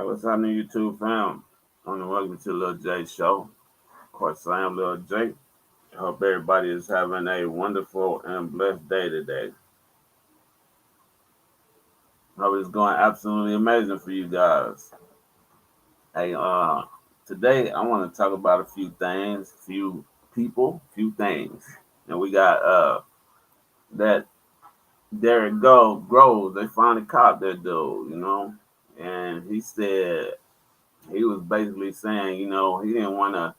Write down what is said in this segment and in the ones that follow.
Hey, what's happening, YouTube fam? On the welcome to Lil J Show. Of course, I am Lil J. I hope everybody is having a wonderful and blessed day today. Hope it's going absolutely amazing for you guys. Hey, today I want to talk about a few things, few people, few things. And we got that Derrick Groves. They finally caught that dude. And he said he was basically saying, he didn't want to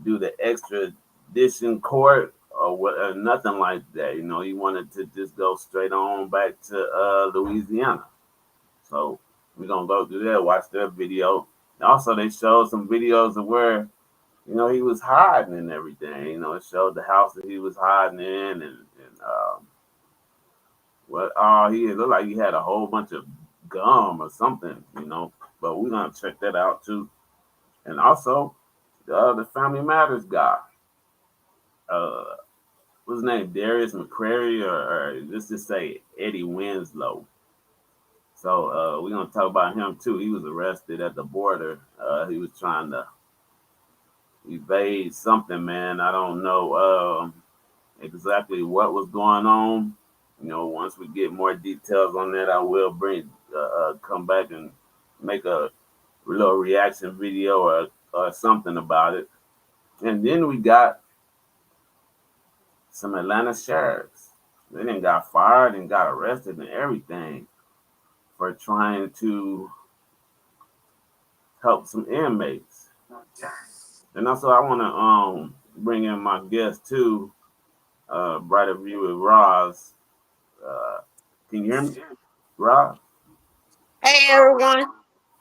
do the extradition court or what, nothing like that. He wanted to just go straight on back to Louisiana. So we're gonna go through that, watch that video. Also, they showed some videos of where he was hiding and everything. It showed the house that he was hiding in, and what? Oh, he looked like he had a whole bunch of gum or something. But we're gonna check that out too. And also, the Family Matters guy, uh, what's his name, Darius McCary, or let's just say Eddie Winslow. So we're gonna talk about him too. He was arrested at the border. He was trying to evade something, man. I don't know exactly what was going on. Once we get more details on that, I will come back and make a little reaction video or something about it. And then we got some Atlanta sheriffs. They then got fired and got arrested and everything for trying to help some inmates. And also, I want to bring in my guest too, Brighter View with Roz. Uh, can you hear me, Roz? Hey everyone.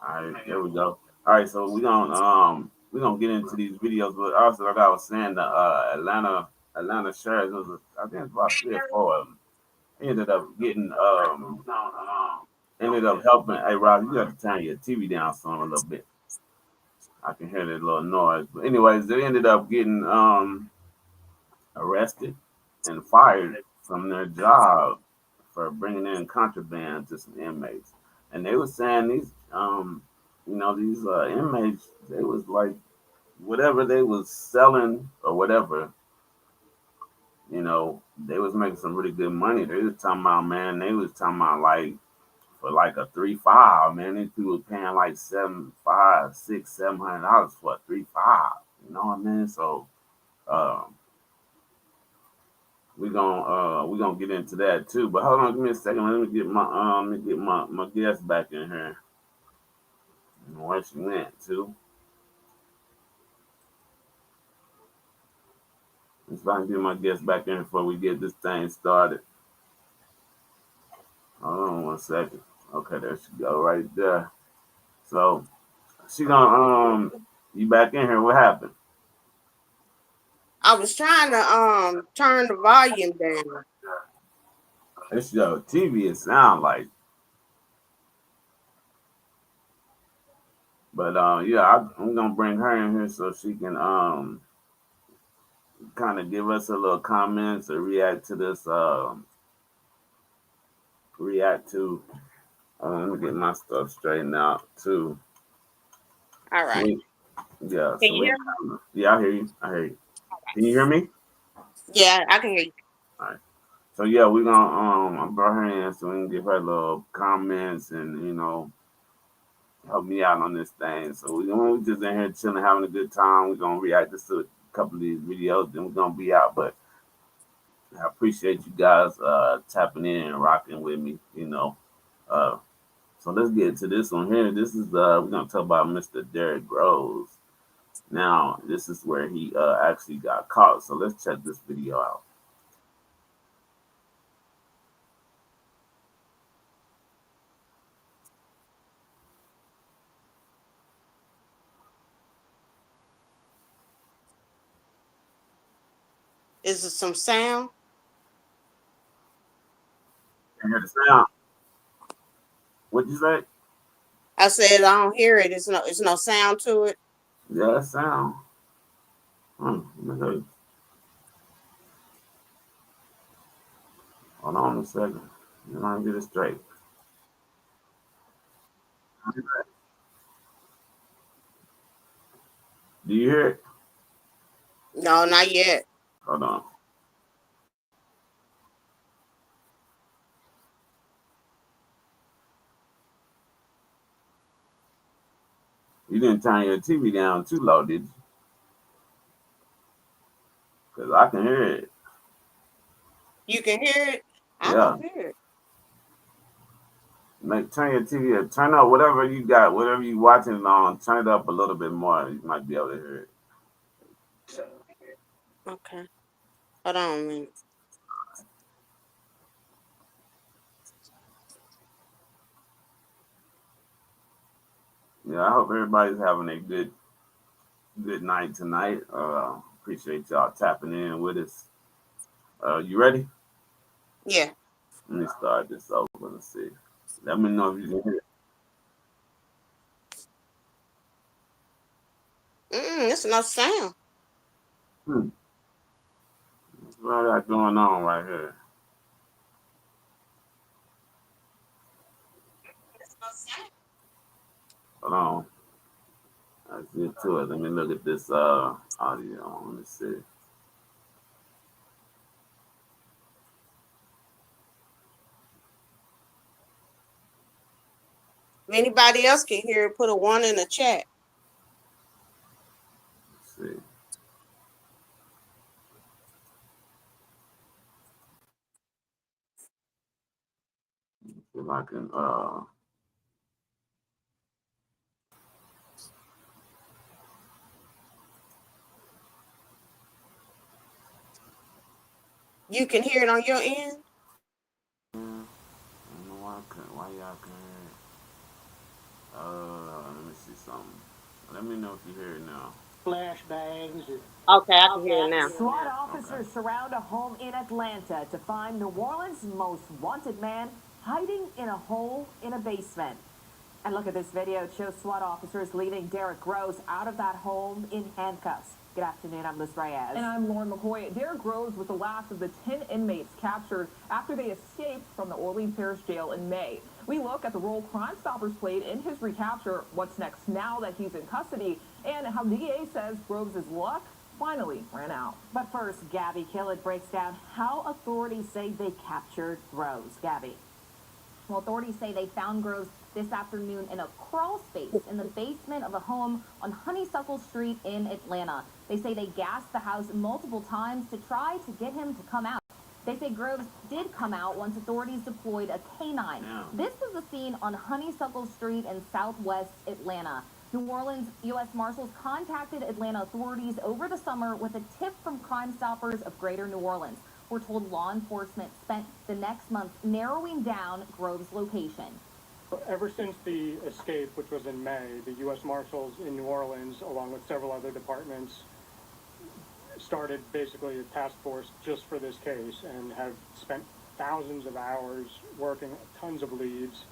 All right, there we go. All right, so we're gonna get into these videos, but also like I was saying, the Atlanta sheriffs, I think it's about 3 or 4 of them. Ended up ended up helping. Hey, Rob, you got to turn your TV down some a little bit. I can hear that little noise. But anyways, they ended up getting arrested and fired from their job for bringing in contraband to some inmates. And they were saying these inmates, they was like whatever they was selling or whatever, they was making some really good money. They was talking about, man, they was talking about like for like a 3-5, man. These people paying like 7, 5, 6, $700 for a 3-5. You know what I mean? So um, we gonna get into that too. But hold on, give me a second. Let me get my guest back in here. Where she went to? Let's try and get my guest back in before we get this thing started. Hold on 1 second. Okay, there she go right there. So she gonna you back in here? What happened? I was trying to turn the volume down. This your TV. It sound like. But yeah, I'm gonna bring her in here so she can kind of give us a little comments or react to this. React to. Let me get my stuff straightened out too. All So right. yeah. Can So you we, hear me? yeah, I hear you. I hear you. Can you hear me? Yeah, I can hear you. All right. So yeah, we gonna I brought her in so we can give her little comments and help me out on this thing. So we just in here chilling, having a good time. We're gonna react to a couple of these videos, then we're gonna be out. But I appreciate you guys tapping in and rocking with me. Uh, so let's get to this one here. This is we're gonna talk about Mr. Derrick Groves. Now, this is where he actually got caught. So let's check this video out. Is it some sound? You hear the sound? What'd you say? I said I don't hear it. It's no sound to it. Yeah, that sound. Let me hold on a second. Let me get it straight. Do you hear it? No, not yet. Hold on. You didn't turn your TV down too low, did you? Because I can hear it. You can hear it? I Yeah. don't hear it. Turn your TV up. Turn up whatever you got, whatever you watching it on. Turn it up a little bit more. You might be able to hear it. Okay. Hold on a minute. Yeah, I hope everybody's having a good night tonight. Appreciate y'all tapping in with us. You ready? Yeah. Let me start this over. Let's see. Let me know if you can hear it. It's no sound. Hmm. What I got going on right here? Hold on. Let's get to it. Let me look at this audio. Let me see. If anybody else can hear it, put a 1 in the chat. Let's see. If I can You can hear it on your end? I don't know why y'all can hear it. Let me see something. Let me know if you hear it now. Flashbangs. Okay, I can hear it now. SWAT officers surround a home in Atlanta to find New Orleans' most wanted man hiding in a hole in a basement. And look at this video. It shows SWAT officers leading Derrick Groves out of that home in handcuffs. Good afternoon, I'm Liz Reyes. And I'm Lauren McCoy. Derrick Groves was the last of the 10 inmates captured after they escaped from the Orleans Parish Jail in May. We look at the role Crime Stoppers played in his recapture, what's next now that he's in custody, and how DA says Groves' luck finally ran out. But first, Gabby Killett breaks down how authorities say they captured Groves. Gabby. Well, authorities say they found Groves this afternoon in a crawl space in the basement of a home on Honeysuckle Street in Atlanta. They say they gassed the house multiple times to try to get him to come out. They say Groves did come out once authorities deployed a canine. Yeah. This was the scene on Honeysuckle Street in southwest Atlanta. New Orleans U.S. Marshals contacted Atlanta authorities over the summer with a tip from Crime Stoppers of Greater New Orleans. We're told law enforcement spent the next month narrowing down Groves' location. Ever since the escape, which was in May, the U.S. Marshals in New Orleans, along with several other departments, started basically a task force just for this case and have spent thousands of hours working tons of leads.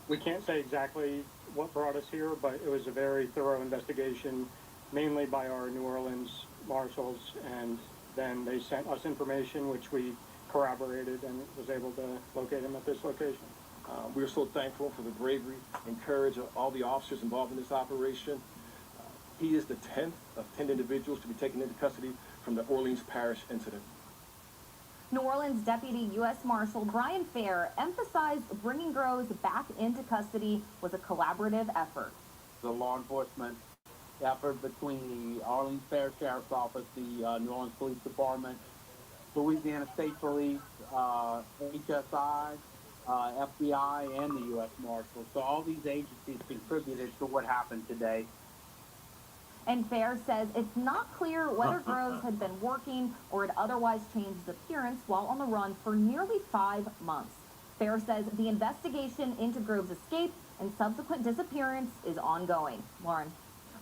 We can't say exactly what brought us here, but it was a very thorough investigation, mainly by our New Orleans Marshals, and then they sent us information which we corroborated and was able to locate him at this location. We're so thankful for the bravery and courage of all the officers involved in this operation. He is the 10th of 10 individuals to be taken into custody from the Orleans Parish incident. New Orleans Deputy U.S. Marshal Brian Fair emphasized bringing Groves back into custody was a collaborative effort. The law enforcement effort between the Orleans Parish Sheriff's Office, the New Orleans Police Department, Louisiana State Police, HSI, FBI, and the U.S. Marshals. So all these agencies contributed to what happened today. And Fair says it's not clear whether Groves had been working or had otherwise changed his appearance while on the run for nearly 5 months. Fair says the investigation into Groves' escape and subsequent disappearance is ongoing. Lauren.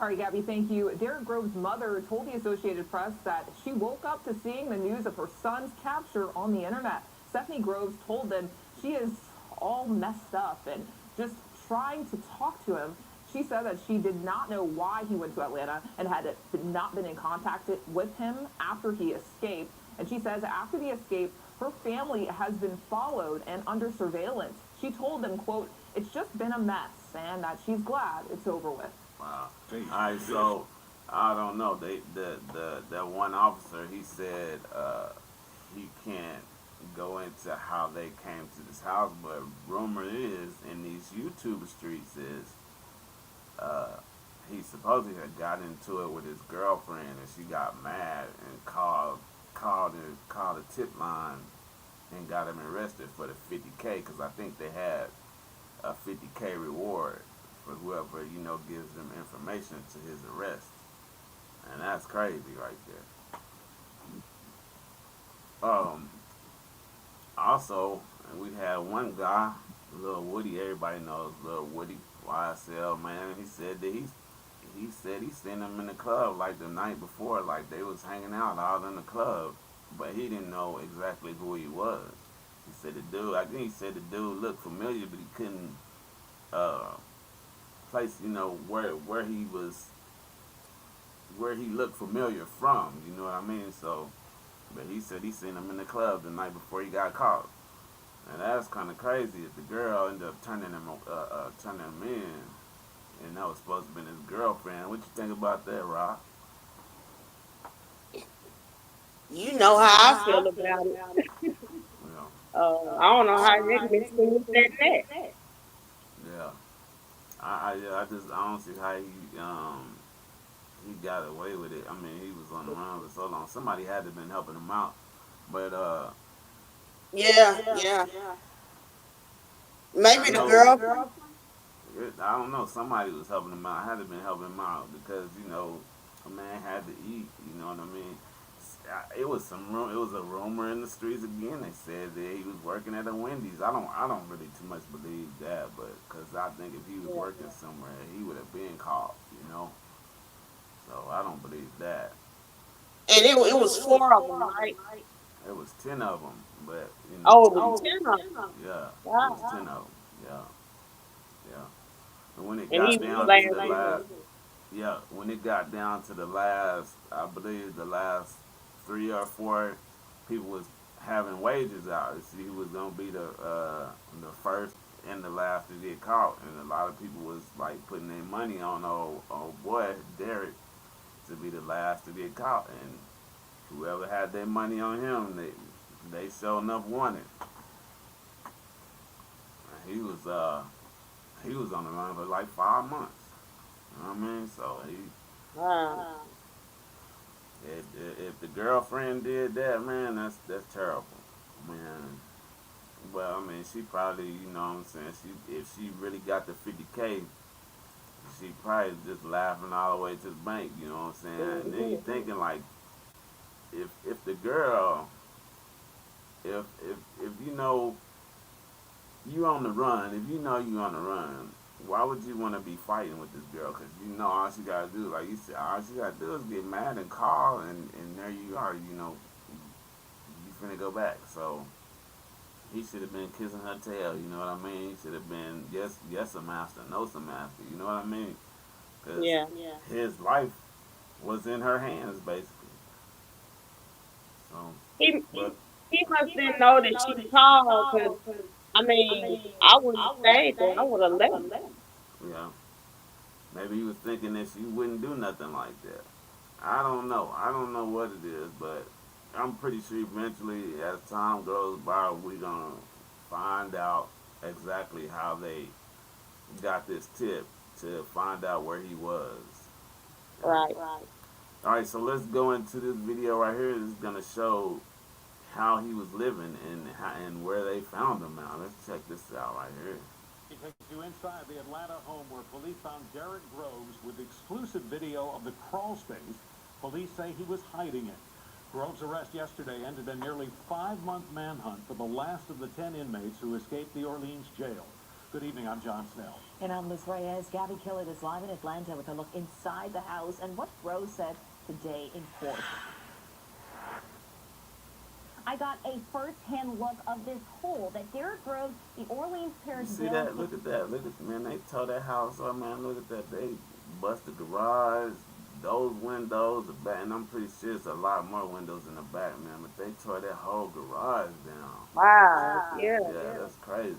All right, Gabby, thank you. Derrick Groves' mother told the Associated Press that she woke up to seeing the news of her son's capture on the internet. Stephanie Groves told them she is all messed up and just trying to talk to him. She said that she did not know why he went to Atlanta and had not been in contact with him after he escaped. And she says after the escape, her family has been followed and under surveillance. She told them, quote, "It's just been a mess," and that she's glad it's over with. Wow. All right, so I don't know. That one officer, he said he can't go into how they came to this house, but rumor is in these YouTube streets is uh, he supposedly had got into it with his girlfriend, and she got mad and called a tip line and got him arrested for the 50K, because I think they had a 50K reward for whoever gives them information to his arrest, and that's crazy right there. Also, we had one guy, Little Woody. Everybody knows Little Woody, YSL man. He said he seen him in the club like the night before, like they was hanging out in the club, but he didn't know exactly who he was. He said the dude, I think he said the dude looked familiar, but he couldn't uh, place, where he looked familiar from. You know what I mean? So, but he said he seen him in the club the night before he got caught, and that's kind of crazy. If the girl ended up turning him in, and that was supposed to be his girlfriend, what you think about that, Rock? You know how I feel about it. You know, I don't know how they mixed in with that net. yeah. I don't see how he got away with it. I mean, he was on the run for so long. Somebody had to have been helping him out, but Yeah, yeah. I Maybe the know. girl. I don't know. Somebody was helping him out. Had to been helping him out because a man had to eat. You know what I mean? It was It was a rumor in the streets again. They said that he was working at a Wendy's. I don't really too much believe that, but because I think if he was working somewhere, he would have been caught. So I don't believe that. And it was four of them, right? It was 10 of them, but Oh, it was 10 of them. yeah, it was Wow. 10 of them. Yeah, yeah. And when it And he got was down to the last. last, yeah, when it got down to the last, I believe the last 3 or 4 people was having wages out. See, he was gonna be the first and the last to get caught, and a lot of people was like putting their money on old boy Derrick to be the last to get caught, and whoever had their money on him, they sure enough won it. He was he was on the run for like 5 months. You know what I mean? So Wow. if the girlfriend did that, man, that's terrible, man. Well, I mean, she probably, what I'm saying, if she really got the 50K, she probably just laughing all the way to the bank. You know what I'm saying? And then you thinking like, if the girl, if you on the run, if you on the run, why would you want to be fighting with this girl? Because all she gotta do, like you said, all she gotta do is get mad and call, and there you are. You finna go back. So he should have been kissing her tail. You know what I mean? He should have been yes a master, no some master. You know what I mean? Because Yeah. his life was in her hands basically. So, He, he, but he must didn't know that she called because, I mean, I wouldn't have stayed there. I would have left. yeah, maybe he was thinking that she wouldn't do nothing like that. I don't know. I don't know what it is, but I'm pretty sure eventually, as time goes by, we're gonna find out exactly how they got this tip to find out where he was. Right. All right, so let's go into this video right here. This is gonna show how he was living and where they found him now. Let's check this out right here. He takes you inside the Atlanta home where police found Derrick Groves with exclusive video of the crawl space. Police say he was hiding it. Groves' arrest yesterday ended a nearly 5-month manhunt for the last of the 10 inmates who escaped the Orleans jail. Good evening, I'm John Snell. And I'm Liz Reyes. Gabby Killett is live in Atlanta with a look inside the house and what Groves said today in court. I got a first-hand look of this hole that Derrick Groves, the Orleans You Parish see Jail. that? Look at that. Look at man. They tore that house up, man. Look at that. They busted the garage, those windows, the back, and I'm pretty sure it's a lot more windows in the back, man. But they tore that whole garage down. Wow. Yeah. Yeah, that's crazy.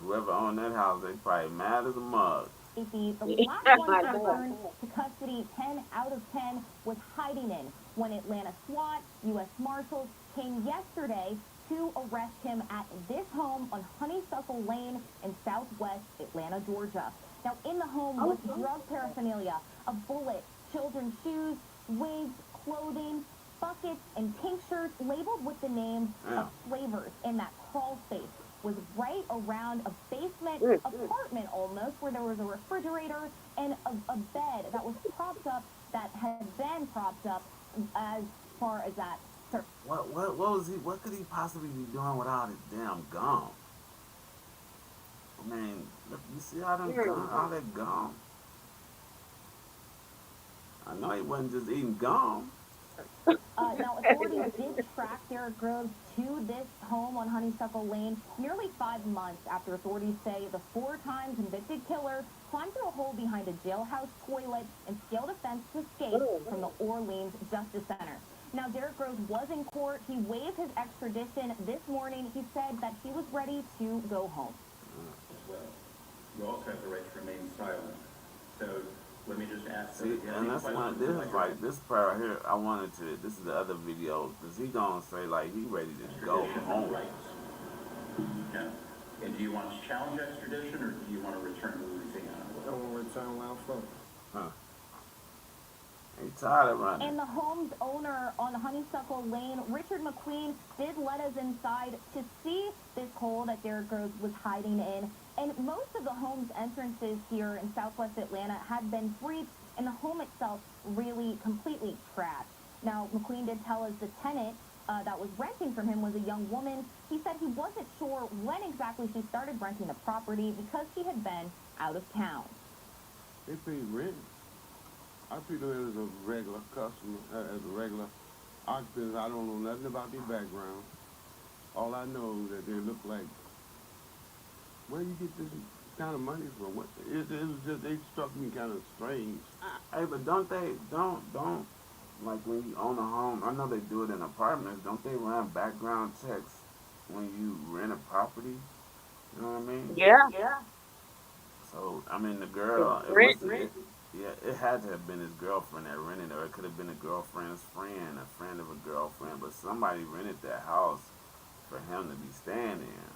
Whoever owned that house, they probably mad as a mug. The last Oh one my to God. return to custody, 10 out of 10, was hiding in when Atlanta SWAT, U.S. Marshals came yesterday to arrest him at this home on Honeysuckle Lane in southwest Atlanta, Georgia. Now, in the home was drug paraphernalia, a bullet, children's shoes, wigs, clothing, buckets, and tinctures labeled with the names of Damn. flavors in that crawl space was right around a basement apartment almost where there was a refrigerator and a bed that was propped up that had been propped up as far as that. What was he? What could he possibly be doing with all this damn gum? I mean, look, you see all them gum, all that gum. I know he wasn't just eating gum. Now, authorities did track Derrick Groves to this home on Honeysuckle Lane nearly 5 months after authorities say the four-time convicted killer climbed through a hole behind a jailhouse toilet and scaled a fence to escape from the Orleans Justice Center. Now, Derrick Groves was in court. He waived his extradition this morning. He said that he was ready to go home. Well, you also have the right to remain silent. So let me just ask. See, and that's one. This is like this part right here. I wanted to. This is the other video because he gonna say like he ready to go home. Rights. No. And do you want to challenge extradition or do you want to return to Louisiana? I want to return where I'm from. Huh. He tired of running. And the home's owner on Honeysuckle Lane, Richard McQueen, did let us inside to see this hole that Derrick Groves was hiding in. And most of the home's entrances here in southwest Atlanta had been breached, and the home itself really completely trashed. Now, McQueen did tell us the tenant that was renting from him was a young woman. He said he wasn't sure when exactly she started renting the property because she had been out of town. They pay rent. I treat them as a regular customer, as a regular occupant. I don't know nothing about their background. All I know is that they look like, where you get this kind of money from? What, it was just, they struck me kind of strange. Hey, but don't like when you own a home? I know they do it in apartments. Don't they run background checks when you rent a property? You know what I mean? Yeah. So I mean, the girl, it had to have been his girlfriend that rented it, or it could have been a girlfriend's friend, a friend of a girlfriend, but somebody rented that house for him to be staying in.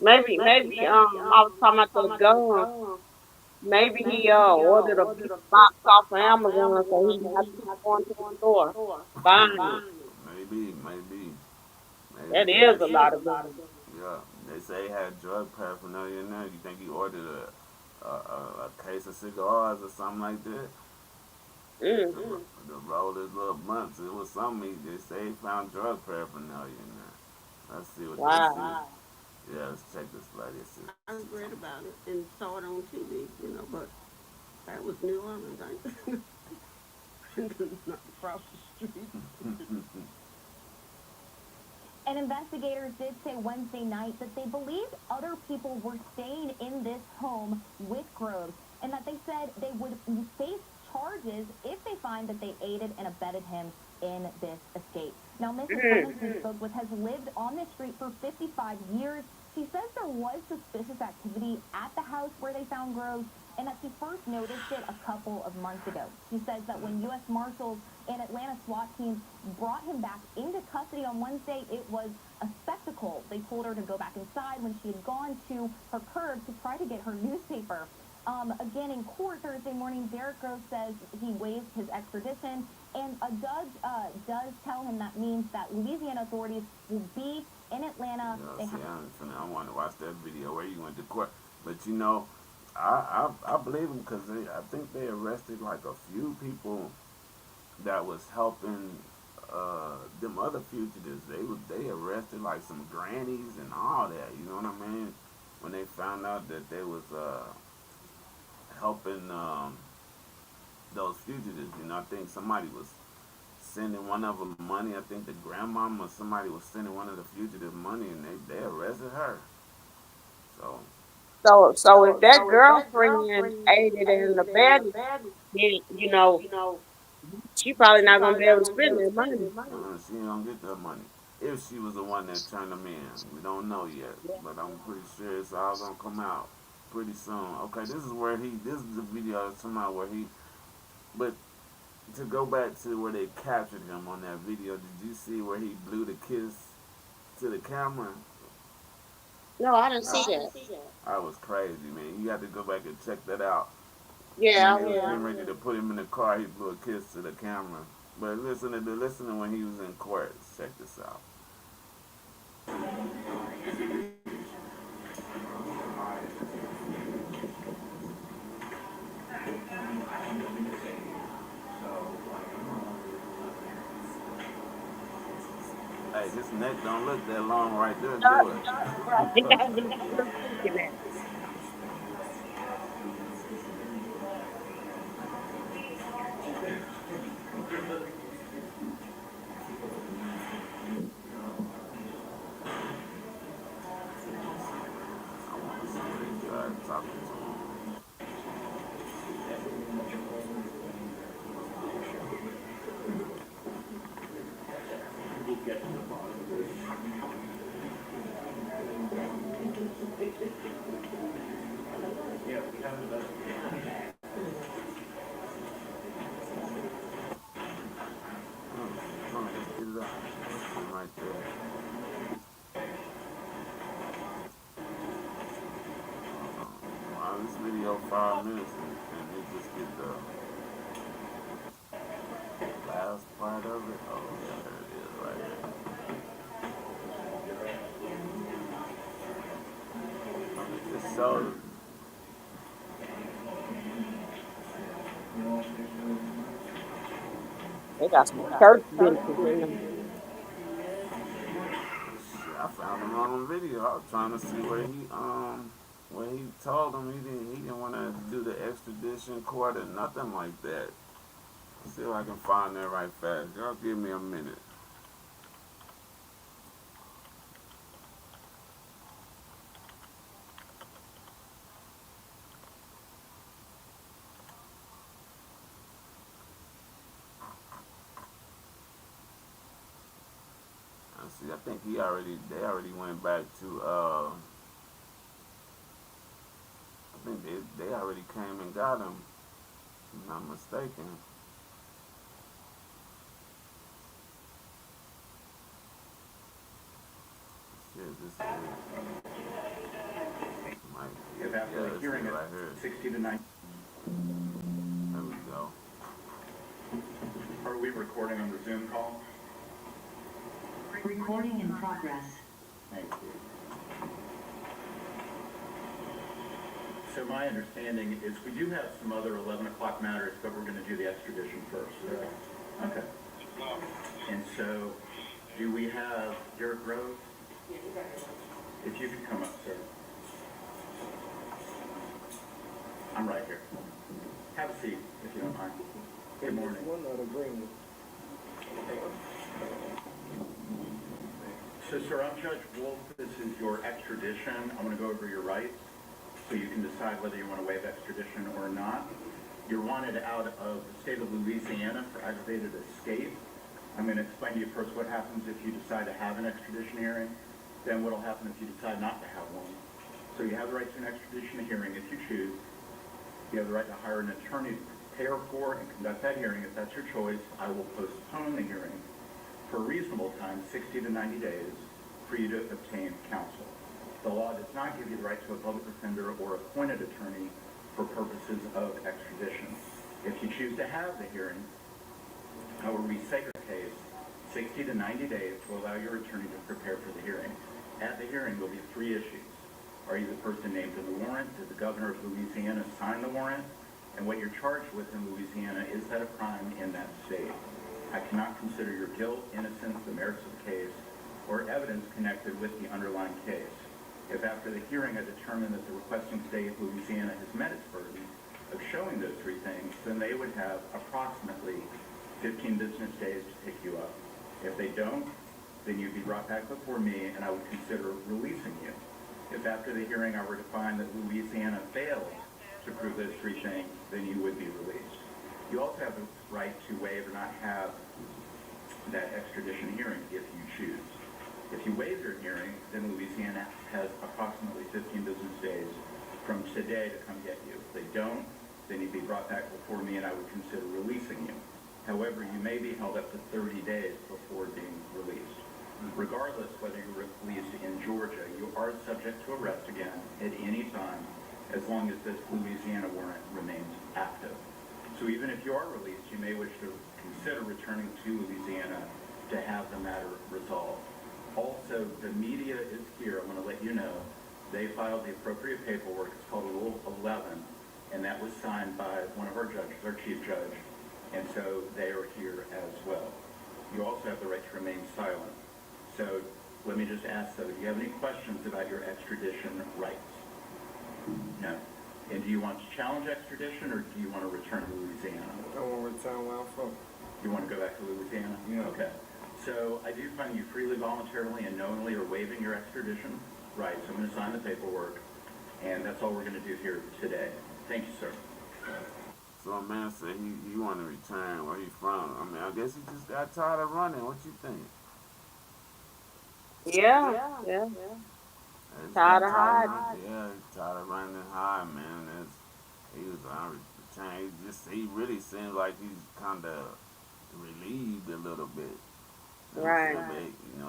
Maybe, I was talking about those guns. Maybe he ordered a big box off of Amazon so he didn't have to keep going to the store buying it. Maybe. That is a lot of guns. Yeah, they say he had drug paraphernalia in there. You think he ordered a case of cigars or something like that? To roll his little blunts. It was something. They say he found drug paraphernalia in there. Let's see what they see. Yeah, let's check this lady. I read about it and saw it on TV, but that was New Orleans, not across the street. And investigators did say Wednesday night that they believed other people were staying in this home with Groves, and that they said they would face charges if they find that they aided and abetted him in this escape. Now, Mrs. Clemens, we spoke with, has lived on this street for 55 years. She says there was suspicious activity at the house where they found Groves, and that she first noticed it a couple of months ago. She says that when U.S. Marshals and Atlanta SWAT teams brought him back into custody on Wednesday, it was a spectacle. They told her to go back inside when she had gone to her curb to try to get her newspaper. Again, in court Thursday morning, Derrick Groves says he waived his extradition, and a judge does tell him that means that Louisiana authorities will be in Atlanta. I want to watch that video where you went to court. But I believe him because I think they arrested like a few people that was helping them other fugitives. They arrested like some grannies and all that. You know what I mean? When they found out that they was helping those fugitives, I think somebody was sending one of them money. I think the grandmama or somebody was sending one of the fugitives money, and they arrested her. So if that girlfriend aided and abetted, then she probably not gonna be able to spend that money. She ain't gonna get that money. If she was the one that turned them in, we don't know yet, but I'm pretty sure it's all gonna come out. pretty soon. Okay, this is where this is the video I was talking about where but to go back to where they captured him on that video, did you see where he blew the kiss to the camera? No, I didn't see that. That was crazy, man. You got to go back and check that out. When Yeah, I they was will. getting ready to put him in the car, he blew a kiss to the camera. But listen to when he was in court. Check this out. Hey, his neck don't look that long right there, do it? Right. I was just thinking that. I want to see what he tried talking to him. Come on, let's get it out. Right there. Wow, this video 5 minutes and it just get the last part of it. Oh yeah, there it is right here. It just showed They got some church benches in them. I found him on video. I was trying to see where he told him he didn't want to do the extradition court or nothing like that. See if I can find that right fast. Y'all give me a minute. See, I think they already went back to I think they already came and got him, if I'm not mistaken. Shit, this is If after the hearing right at 60 to 90. There we go. Are we recording on the Zoom call? Recording in progress. Thank you. So my understanding is we do have some other 11 o'clock matters, but we're going to do the extradition first. Okay. And so, do we have Derrick Groves? If you could come up, sir. I'm right here. Have a seat, if you don't mind. Good morning. So, sir, I'm Judge Wolf. This is your extradition. I'm going to go over your rights so you can decide whether you want to waive extradition or not. You're wanted out of the state of Louisiana for aggravated escape. I'm going to explain to you first what happens if you decide to have an extradition hearing, then what will happen if you decide not to have one. So you have the right to an extradition hearing if you choose. You have the right to hire an attorney to prepare for and conduct that hearing. If that's your choice, I will postpone the hearing for a reasonable time, 60 to 90 days, for you to obtain counsel. The law does not give you the right to a public defender or appointed attorney for purposes of extradition. If you choose to have the hearing, I will reset your case 60 to 90 days to allow your attorney to prepare for the hearing. At the hearing, there will be 3 issues. Are you the person named in the warrant? Did the governor of Louisiana sign the warrant? And what you're charged with in Louisiana, is that a crime in that state? I cannot consider your guilt, innocence, the merits of the case, or evidence connected with the underlying case. If after the hearing I determine that the requesting state, Louisiana, has met its burden of showing those 3 things, then they would have approximately 15 business days to pick you up. If they don't, then you'd be brought back before me and I would consider releasing you. If after the hearing I were to find that Louisiana failed to prove those 3 things, then you would be released. You also have the right to waive or not have that extradition hearing if you choose. If you waive your hearing, then Louisiana has approximately 15 business days from today to come get you. If they don't, then you'd be brought back before me and I would consider releasing you. However, you may be held up to 30 days before being released. Regardless whether you're released in Georgia, you are subject to arrest again at any time as long as this Louisiana warrant remains active. So even if you are released, you may wish to consider returning to Louisiana to have the matter resolved. Also, the media is here. I want to let you know they filed the appropriate paperwork. It's called Rule 11, and that was signed by one of our judges, our chief judge, and so they are here as well. You also have the right to remain silent. So let me just ask, though, do you have any questions about your extradition rights? No. And do you want to challenge extradition, or do you want to return to Louisiana? I want to return where I'm from. You want to go back to Louisiana? Yeah. Okay. So I do find you freely, voluntarily, and knowingly are waiving your extradition rights. I'm going to sign the paperwork, and that's all we're going to do here today. Thank you, sir. So a man said he want to return. Where he from? I mean, I guess he just got tired of running. What you think? Yeah. He's Tired got of tired hiding. yeah, he's tired of running and high, man. He was on return. He really seems like he's kind of relieved a little bit. Right.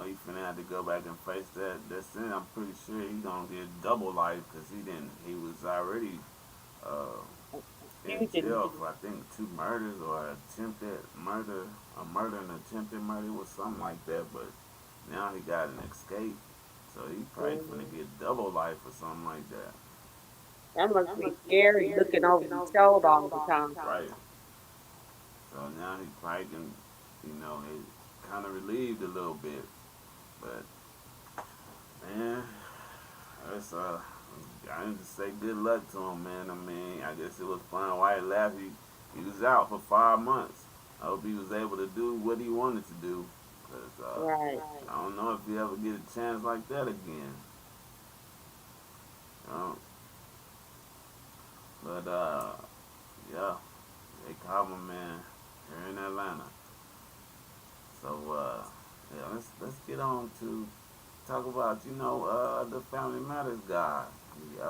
He finna have to go back and face that sin. I'm pretty sure he's gonna get double life because he was already in jail for I think 2 murders or attempted murder, a murder and attempted murder was something like that. But now he got an escape, so he probably finna get double life or something like that. That must be scary looking over your shoulder all the time. Right. So now he probably can, he kind of relieved a little bit, but man, that's I need to say good luck to him, man. I mean, I guess it was fun. While he left, he was out for 5 months. I hope he was able to do what he wanted to do, cause Right. I don't know if he ever get a chance like that again. But yeah, they caught him, man, here in Atlanta. So yeah, let's get on to talk about the Family Matters guy. He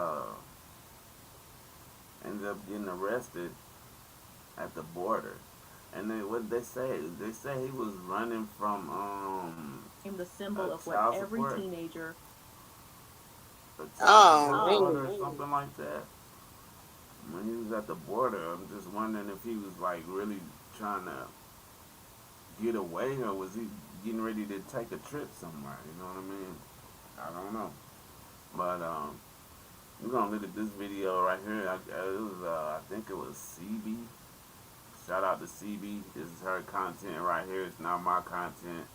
ended up getting arrested at the border, and what they say he was running from The symbol of child what every support, teenager. a child Oh, support really? order or something like that. When he was at the border, I'm just wondering if he was like really trying to get away, or was he getting ready to take a trip somewhere? You know what I mean? I don't know. But we're gonna look at this video right here. I think it was CB. Shout out to CB. This is her content right here. It's not my content.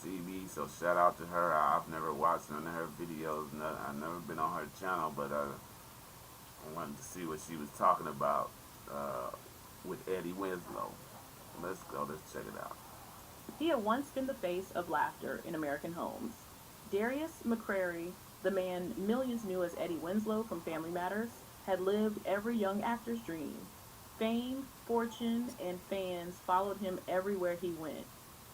CB. So shout out to her. I've never watched none of her videos. I've never been on her channel, but I wanted to see what she was talking about with Eddie Winslow. Let's go. Let's check it out. He had once been the face of laughter in American homes. Darius McCary, the man millions knew as Eddie Winslow from Family Matters, had lived every young actor's dream. Fame, fortune, and fans followed him everywhere he went.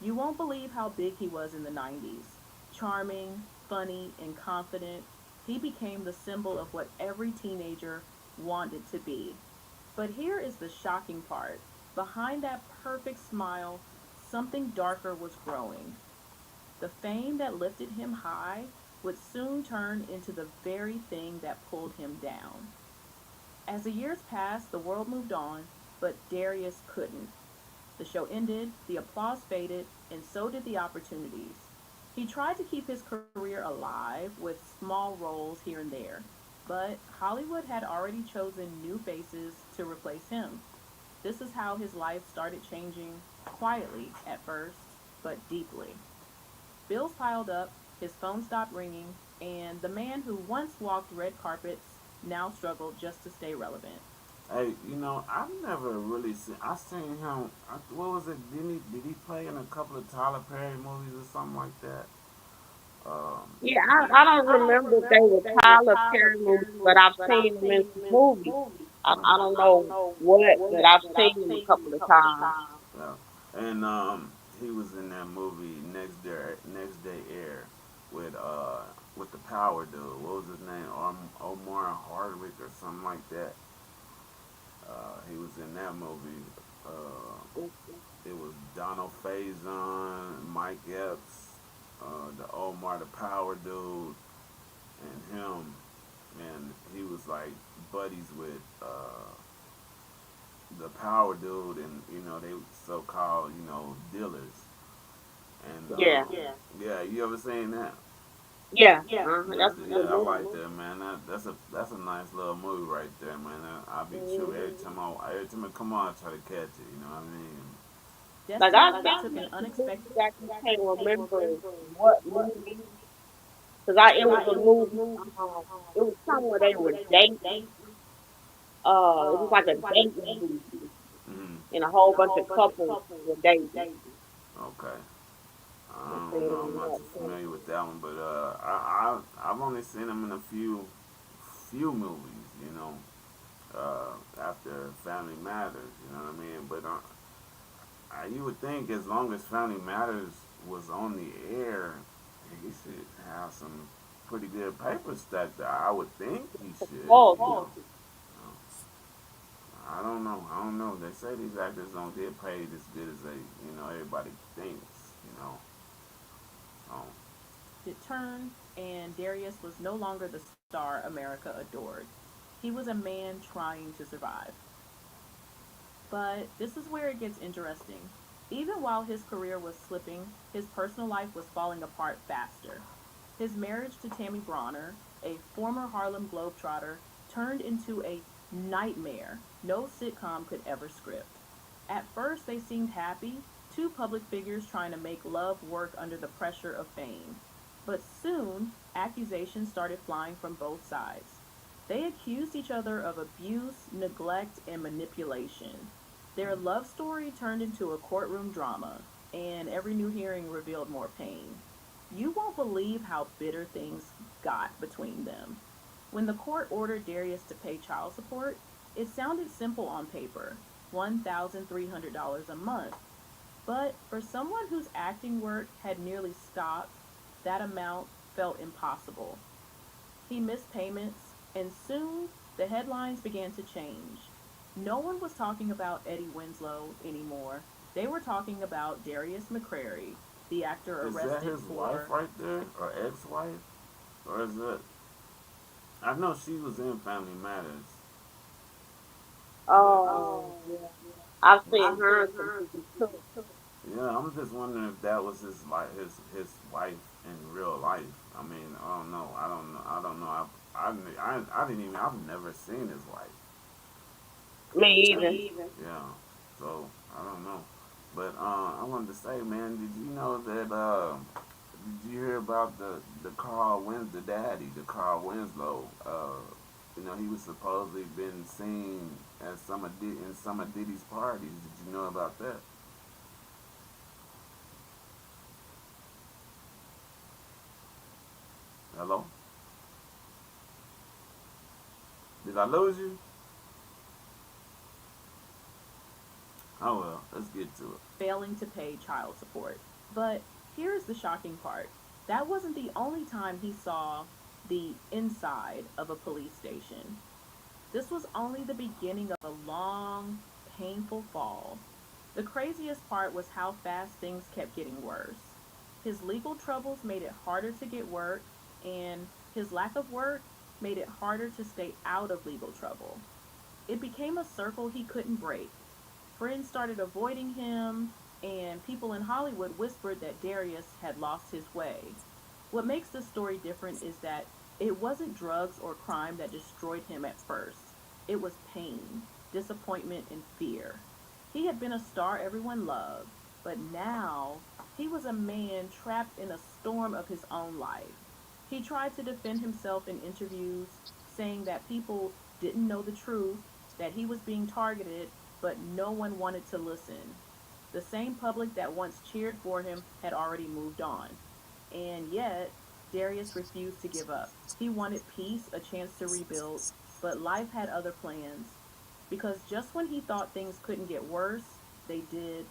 You won't believe how big he was in the 90s. Charming, funny, and confident, he became the symbol of what every teenager wanted to be. But here is the shocking part. Behind that perfect smile, something darker was growing. The fame that lifted him high would soon turn into the very thing that pulled him down. As the years passed, the world moved on, but Darius couldn't. The show ended, the applause faded, and so did the opportunities. He tried to keep his career alive with small roles here and there, but Hollywood had already chosen new faces to replace him. This is how his life started changing, quietly at first, but deeply. Bills piled up, his phone stopped ringing, and the man who once walked red carpets now struggled just to stay relevant. Hey, I've never really seen. I seen him. What was it? Did he play in a couple of Tyler Perry movies or something like that? Yeah, I don't remember if they were Tyler Perry movies, but I've seen them in some movies. I don't know what, but I've seen them a couple of times. Yeah. And he was in that movie Next Day Air with the Power dude. What was his name? Omar Hardwick or something like that. He was in that movie. It was Donald Faison, Mike Epps, the Omar the Power dude, and him. And he was like buddies with the Power dude, and they so-called dealers. And Yeah, yeah, you ever seen that? yeah. That's That's a yeah, good I movie. like that, man. That's a nice little movie right there, man. I be true Mhm. every time it come on, I try to catch it. You know what I mean? Like Destiny I took seen an some unexpected. movies that you can't remember what movie. Cause it was a movie. It was somewhere they were dating. It was like a dating movie, Hmm. and a whole bunch of couples were dating. Okay. I I don't seen know. it I'm on not that too too. familiar with that one, but I've only seen him in a few movies. After Family Matters. You know what I mean? But you would think as long as Family Matters was on the air, he should have some pretty good paper stacked there. I would think he should. Oh, I don't know. I don't know. They say these actors don't get paid as good as everybody thinks. Um, It turned, and Darius was no longer the star America adored. He was a man trying to survive. But this is where it gets interesting. Even while his career was slipping, his personal life was falling apart faster. His marriage to Tammy Bronner, a former Harlem Globetrotter, turned into a nightmare no sitcom could ever script. At first, they seemed happy, two public figures trying to make love work under the pressure of fame. But soon, accusations started flying from both sides. They accused each other of abuse, neglect, and manipulation. Their love story turned into a courtroom drama, and every new hearing revealed more pain. You won't believe how bitter things got between them. When the court ordered Darius to pay child support, it sounded simple on paper, $1,300 a month. But for someone whose acting work had nearly stopped, that amount felt impossible. He missed payments, and soon the headlines began to change. No one was talking about Eddie Winslow anymore. They were talking about Darius McCary, the actor is that arrested his wife for. right there, or ex-wife, or is it? I know she was in Family Matters, but yeah. I've seen yeah. her in some movies too. Yeah, I'm just wondering if that was his wife in real life. I mean, I don't know. I don't know. I don't know. I didn't even. I've never seen his wife. Me either. Yeah. So I don't know. But I wanted to say, man, did you know that? Did you hear about the the daddy, the Carl Winslow? He was supposedly been seen at in some of Diddy's parties. Did you know about that? Hello? Did I lose you? Oh well, let's get to it. Failing to pay child support. But here's the shocking part. That wasn't the only time he saw the inside of a police station. This was only the beginning of a long, painful fall. The craziest part was how fast things kept getting worse. His legal troubles made it harder to get work, and his lack of work made it harder to stay out of legal trouble. It became a circle he couldn't break. Friends started avoiding him, and people in Hollywood whispered that Darius had lost his way. What makes this story different is that it wasn't drugs or crime that destroyed him at first. It was pain, disappointment, and fear. He had been a star everyone loved, but now he was a man trapped in a storm of his own life. He tried to defend himself in interviews, saying that people didn't know the truth, that he was being targeted, but no one wanted to listen. The same public that once cheered for him had already moved on. And yet, Darius refused to give up. He wanted peace, a chance to rebuild, but life had other plans. Because just when he thought things couldn't get worse, they did.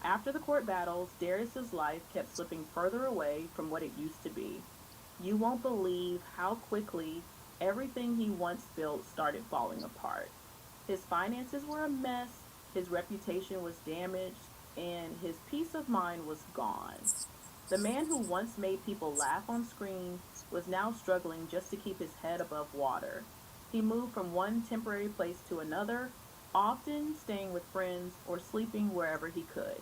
After the court battles, Darius's life kept slipping further away from what it used to be. You won't believe how quickly Everything he once built started falling apart. His finances were a mess, his reputation was damaged, and his peace of mind was gone. The man who once made people laugh on screen was now struggling just to keep his head above water. He moved from one temporary place to another, often staying with friends or sleeping wherever he could.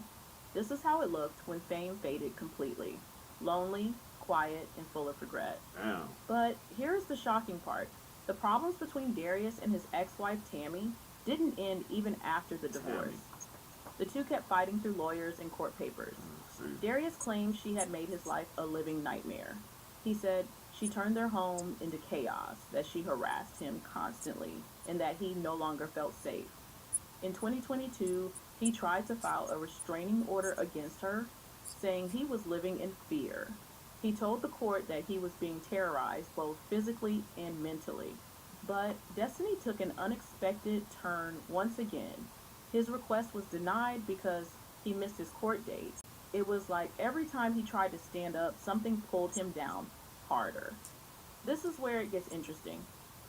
This is how it looked when fame faded completely: lonely, quiet, and full of regret. Damn. But here's the shocking part: the problems between Darius and his ex wife Tammy didn't end even after the divorce. The two kept fighting through lawyers and court papers. Darius claimed she had made his life a living nightmare. He said she turned their home into chaos, that she harassed him constantly, and that he no longer felt safe. In 2022, he tried to file a restraining order against her, saying he was living in fear. He told the court that he was being terrorized both physically and mentally. But destiny took an unexpected turn once again. His request was denied because he missed his court date. It was like every time he tried to stand up, something pulled him down harder. This is where it gets interesting.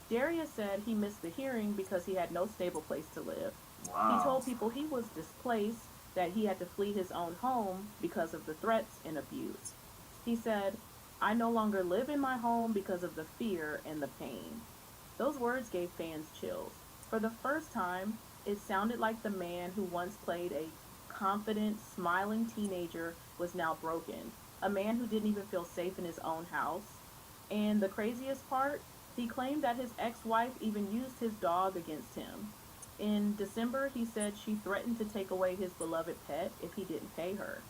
Darius said he missed the hearing because he had no stable place to live. Wow. He told people he was displaced, that he had to flee his own home because of the threats and abuse. He said, "I no longer live in my home because of the fear and the pain." Those words gave fans chills. For the first time, it sounded like the man who once played a confident, smiling teenager was now broken. A man who didn't even feel safe in his own house. And the craziest part, he claimed that his ex-wife even used his dog against him. In December, he said she threatened to take away his beloved pet if he didn't pay her.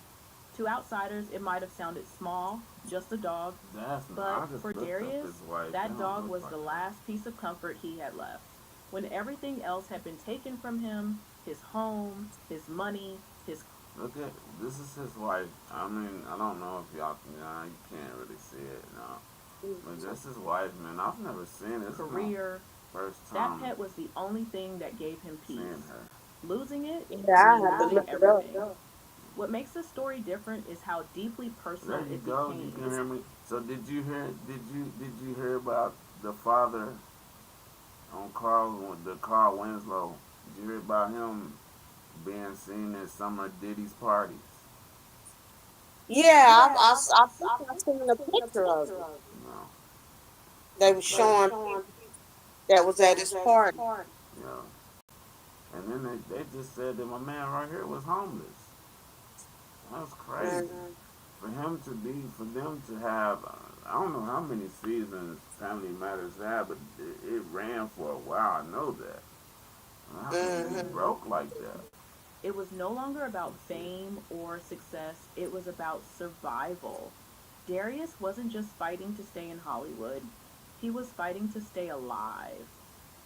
To outsiders, it might have sounded small, just a dog, but for Darius, that dog was the last piece of comfort he had left. When everything else had been taken from him, his home, his money, his... Look at, this is his wife. I mean, I don't know if y'all can, you can't really see it, no. But that's his wife, man. I've never seen this. Career. First That time. pet was the only thing that gave him peace. Her. Losing it, Yeah, I have to losing look it everything. up. What makes this story different is how deeply personal There you it go. became. You can hear me. So did you hear about the father on Carl Winslow? Did you hear about him being seen at some of Diddy's parties? Yeah, I think I seen a picture of it. No. They were showing people that was at his party. Yeah. And then they just said that my man right here was homeless. That's crazy. For them to have, I don't know how many seasons Family Matters had, but it ran for a while. I know that. How can it be broke like that? It was no longer about fame or success, it was about survival. Darius wasn't just fighting to stay in Hollywood, he was fighting to stay alive.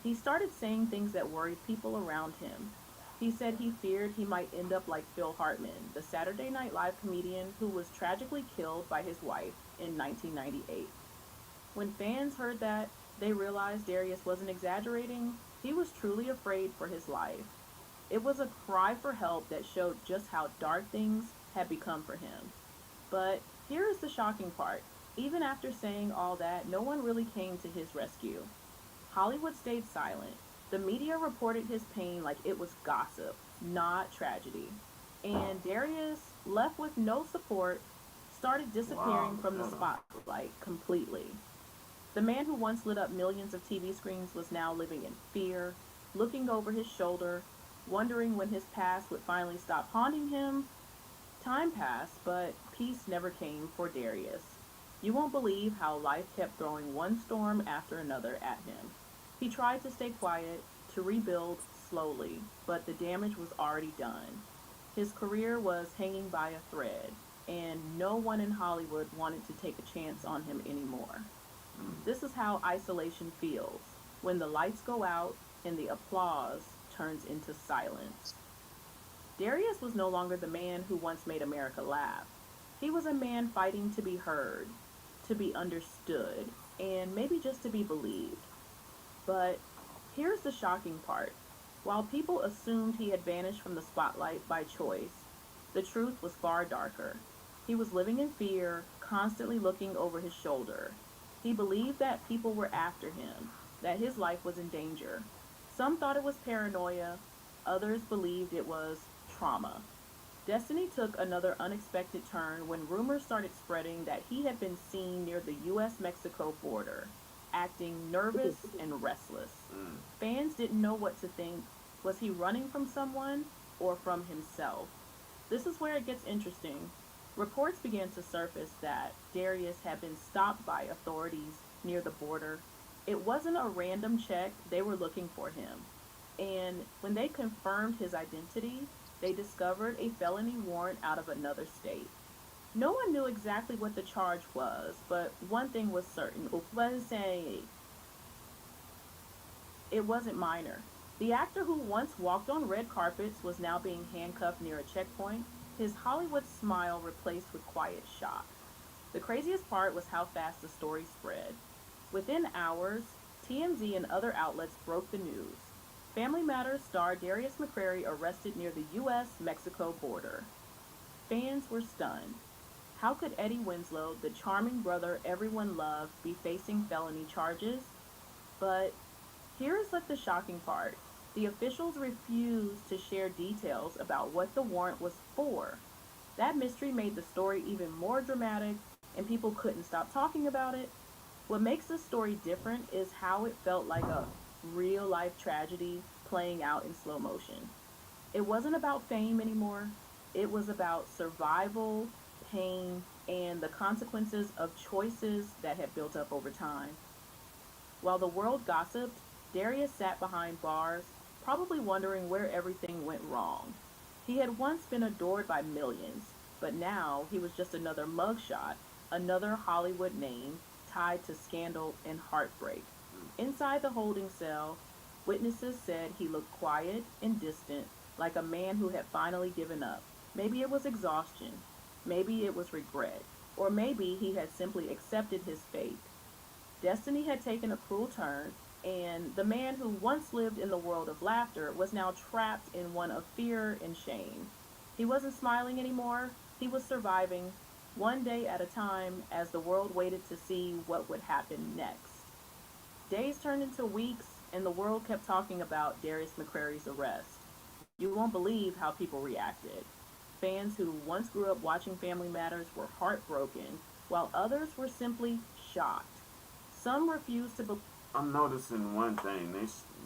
He started saying things that worried people around him. He said he feared he might end up like Phil Hartman, the Saturday Night Live comedian who was tragically killed by his wife in 1998. When fans heard that, they realized Darius wasn't exaggerating. He was truly afraid for his life. It was a cry for help that showed just how dark things had become for him. But here is the shocking part. Even after saying all that, no one really came to his rescue. Hollywood stayed silent. The media reported his pain like it was gossip, not tragedy. And Darius, left with no support, started disappearing from the spotlight completely. The man who once lit up millions of TV screens was now living in fear, looking over his shoulder, wondering when his past would finally stop haunting him. Time passed, but peace never came for Darius. You won't believe how life kept throwing one storm after another at him. He tried to stay quiet, to rebuild slowly, but the damage was already done. His career was hanging by a thread, and no one in Hollywood wanted to take a chance on him anymore. This is how isolation feels, when the lights go out and the applause turns into silence. Darius was no longer the man who once made America laugh. He was a man fighting to be heard, to be understood, and maybe just to be believed. But here's the shocking part. While people assumed he had vanished from the spotlight by choice, the truth was far darker. He was living in fear, constantly looking over his shoulder. He believed that people were after him, that his life was in danger. Some thought it was paranoia, others believed it was trauma. Destiny took another unexpected turn when rumors started spreading that he had been seen near the US Mexico border, acting nervous and restless. Mm. Fans didn't know what to think. Was he running from someone or from himself? This is where it gets interesting. Reports began to surface that Darius had been stopped by authorities near the border. It wasn't a random check, they were looking for him. And when they confirmed his identity, they discovered a felony warrant out of another state. No one knew exactly what the charge was, but one thing was certain. It wasn't minor. The actor who once walked on red carpets was now being handcuffed near a checkpoint, his Hollywood smile replaced with quiet shock. The craziest part was how fast the story spread. Within hours, TMZ and other outlets broke the news. Family Matters star Darius McCary arrested near the US Mexico border. Fans were stunned. How could Eddie Winslow, the charming brother everyone loved, be facing felony charges? But here is like the shocking part. The officials refused to share details about what the warrant was for. That mystery made the story even more dramatic, and people couldn't stop talking about it. What makes this story different is how it felt like a real life tragedy playing out in slow motion. It wasn't about fame anymore, it was about survival, pain, and the consequences of choices that had built up over time. While the world gossiped, Darius sat behind bars, probably wondering where everything went wrong. He had once been adored by millions, but now he was just another mugshot, another Hollywood name tied to scandal and heartbreak. Inside the holding cell, witnesses said he looked quiet and distant, like a man who had finally given up. Maybe it was exhaustion, maybe it was regret, or maybe he had simply accepted his fate. Destiny had taken a cruel turn, and the man who once lived in the world of laughter was now trapped in one of fear and shame. He wasn't smiling anymore, he was surviving, one day at a time, as the world waited to see what would happen next. Days turned into weeks, and the world kept talking about Darius McCrary's arrest. You won't believe how people reacted. Fans who once grew up watching Family Matters were heartbroken, while others were simply shocked. Some refused to believe. I'm noticing one thing.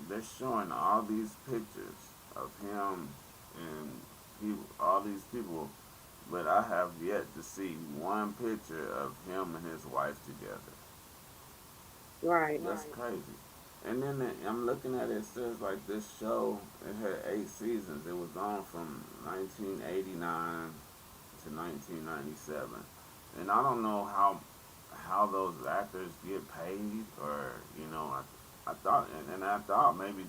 They're showing all these pictures of him and all these people, but I have yet to see one picture of him and his wife together. Right. That's crazy. And then I'm looking at it. It says like this show. It had 8 seasons. It was on from 1989 to 1997, and I don't know how those actors get paid, or I thought, and I thought maybe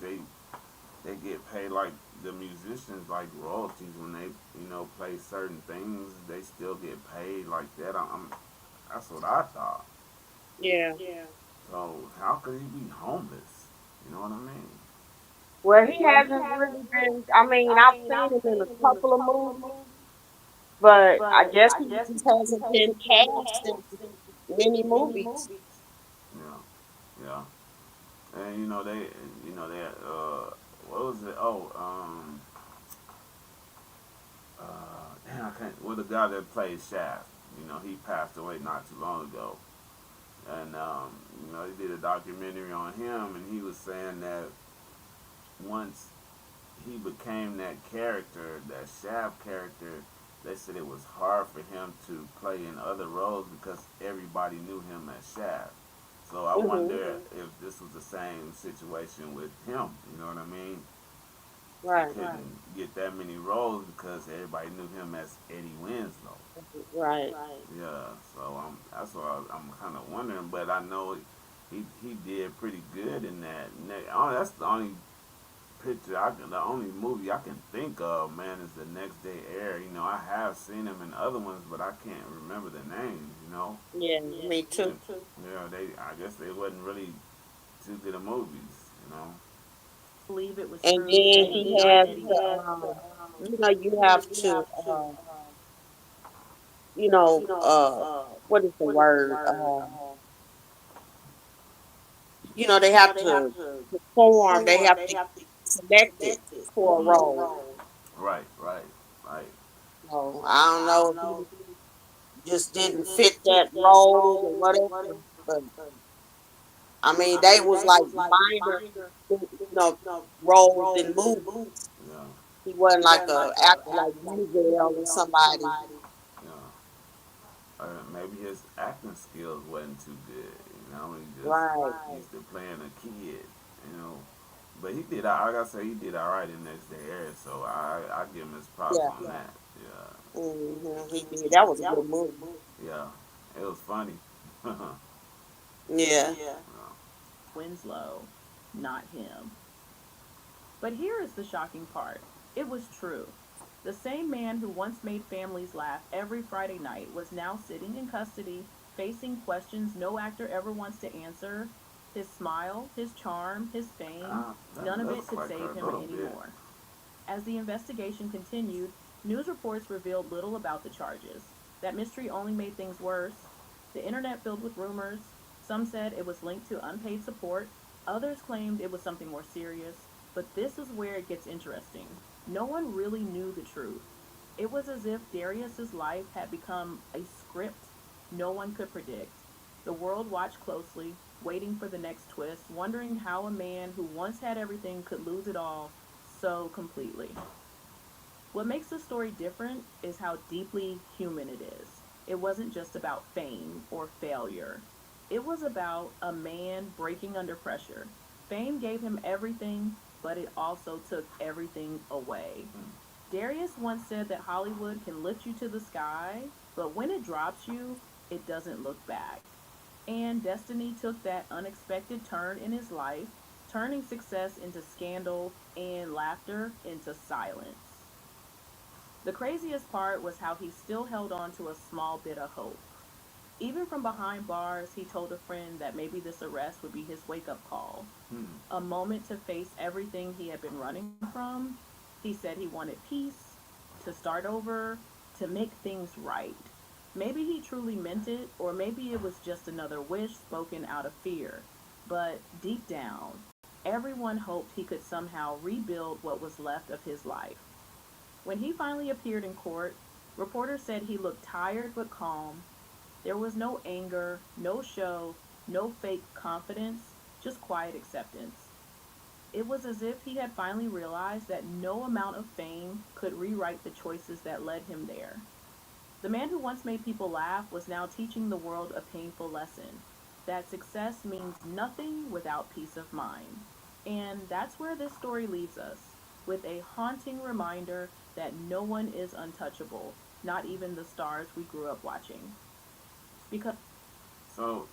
they get paid like the musicians, like royalties when they play certain things. They still get paid like that. That's what I thought. Yeah. So how could he be homeless? You know what I mean? Well, he hasn't really been. I mean, I've seen him in a couple of movies, but I guess he just hasn't been cast in many movies. Yeah, yeah. And what was it? Oh, damn, I can't. Well, the guy that played Shaft, he passed away not too long ago, and he did a documentary on him, and he was saying that once he became that character, that Shaft character, they said it was hard for him to play in other roles because everybody knew him as Shaft. So I Mhm. wonder if this was the same situation with him. You know what I mean? He Right. couldn't get that many roles because everybody knew him as Eddie Winslow. Right. Yeah, so that's what I'm kind of wondering. But I know he did pretty good in that. Oh, that's the only the only movie I can think of, man, is The Next Day Air. I have seen him in other ones, but I can't remember the names. Yeah. Me too. And, I guess they wasn't really too good of movies. Believe it was And true, then and he not has Eddie. to, you have to, you know, what is the word? they have to perform. They have to get selected for a role. Right, right, right. So I don't know if he just didn't fit that role or whatever. But I mean, they was like minor, roles in movies. Yeah, He wasn't like a actor like Denzel or somebody. yeah. Maybe his acting skills wasn't too good. He just Right. used to playing a kid. You know, but he did. Like I say, he did all right in Next Day Air. So I give him his props Yeah. on that. Yeah, He did. That was a good movie. yeah. It was funny. Yeah. Yeah. Winslow, not him. But here is the shocking part. It was true. The same man who once made families laugh every Friday night was now sitting in custody, facing questions no actor ever wants to answer. His smile, his charm, his fame, That none of it looks could like save a him little bit. anymore. As the investigation continued, news reports revealed little about the charges. That mystery only made things worse. The internet filled with rumors. Some said it was linked to unpaid support. Others claimed it was something more serious. But this is where it gets interesting. No one really knew the truth. It was as if Darius's life had become a script no one could predict. The world watched closely, waiting for the next twist, wondering how a man who once had everything could lose it all so completely. What makes the story different is how deeply human it is. It wasn't just about fame or failure. It was about a man breaking under pressure. Fame gave him everything, but it also took everything away. Darius once said that Hollywood can lift you to the sky, but when it drops you, it doesn't look back. And destiny took that unexpected turn in his life, turning success into scandal and laughter into silence. The craziest part was how he still held on to a small bit of hope. Even from behind bars, he told a friend that maybe this arrest would be his wake up call, Hmm. a moment to face everything he had been running from. He said he wanted peace, to start over, to make things right. Maybe he truly meant it, or maybe it was just another wish spoken out of fear. But deep down, everyone hoped he could somehow rebuild what was left of his life. When he finally appeared in court, reporters said he looked tired but calm. There was no anger, no show, no fake confidence, just quiet acceptance. It was as if he had finally realized that no amount of fame could rewrite the choices that led him there. The man who once made people laugh was now teaching the world a painful lesson that success means nothing without peace of mind. And that's where this story leaves us, with a haunting reminder that no one is untouchable, not even the stars we grew up watching. Because So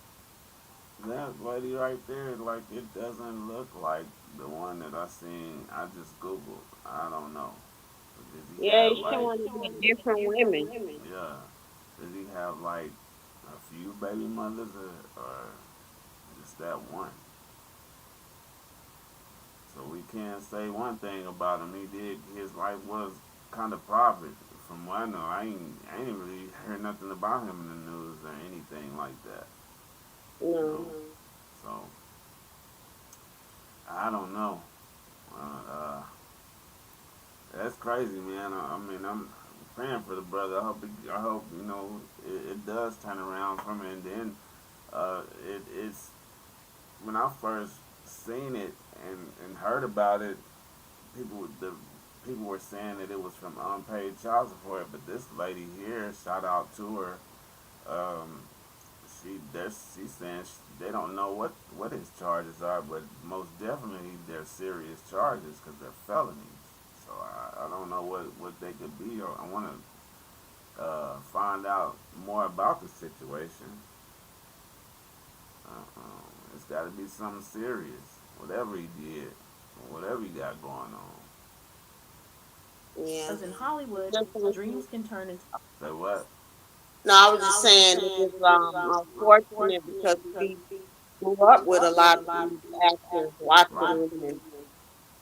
that lady right there, like it doesn't look like the one that I seen. I just googled. I don't know. Does he Yeah, have it's like? showing to be different women. Yeah. Does he have like a few baby mothers or just that one? So we can say one thing about him. He did. His life was kind of private. From what I know, I ain't really heard nothing about him in the news or anything like that. You know. No. So I don't know. Uh, uh, that's crazy, man. I mean, I'm praying for the brother. I hope it does turn around for him. And then it's when I first seen it and heard about it, the people were saying that it was from unpaid child support. But this lady here, shout out to her. Um, she's saying they don't know what his charges are, but most definitely they're serious charges because they're felonies. So I don't know what they could be. Or I want to find out more about the situation. It's got to be something serious, whatever he did, or whatever he got going on. Yeah. in Hollywood, dreams can turn into Say what? No, I was just saying it was unfortunate because we grew up with a lot of these actors watching Right. them,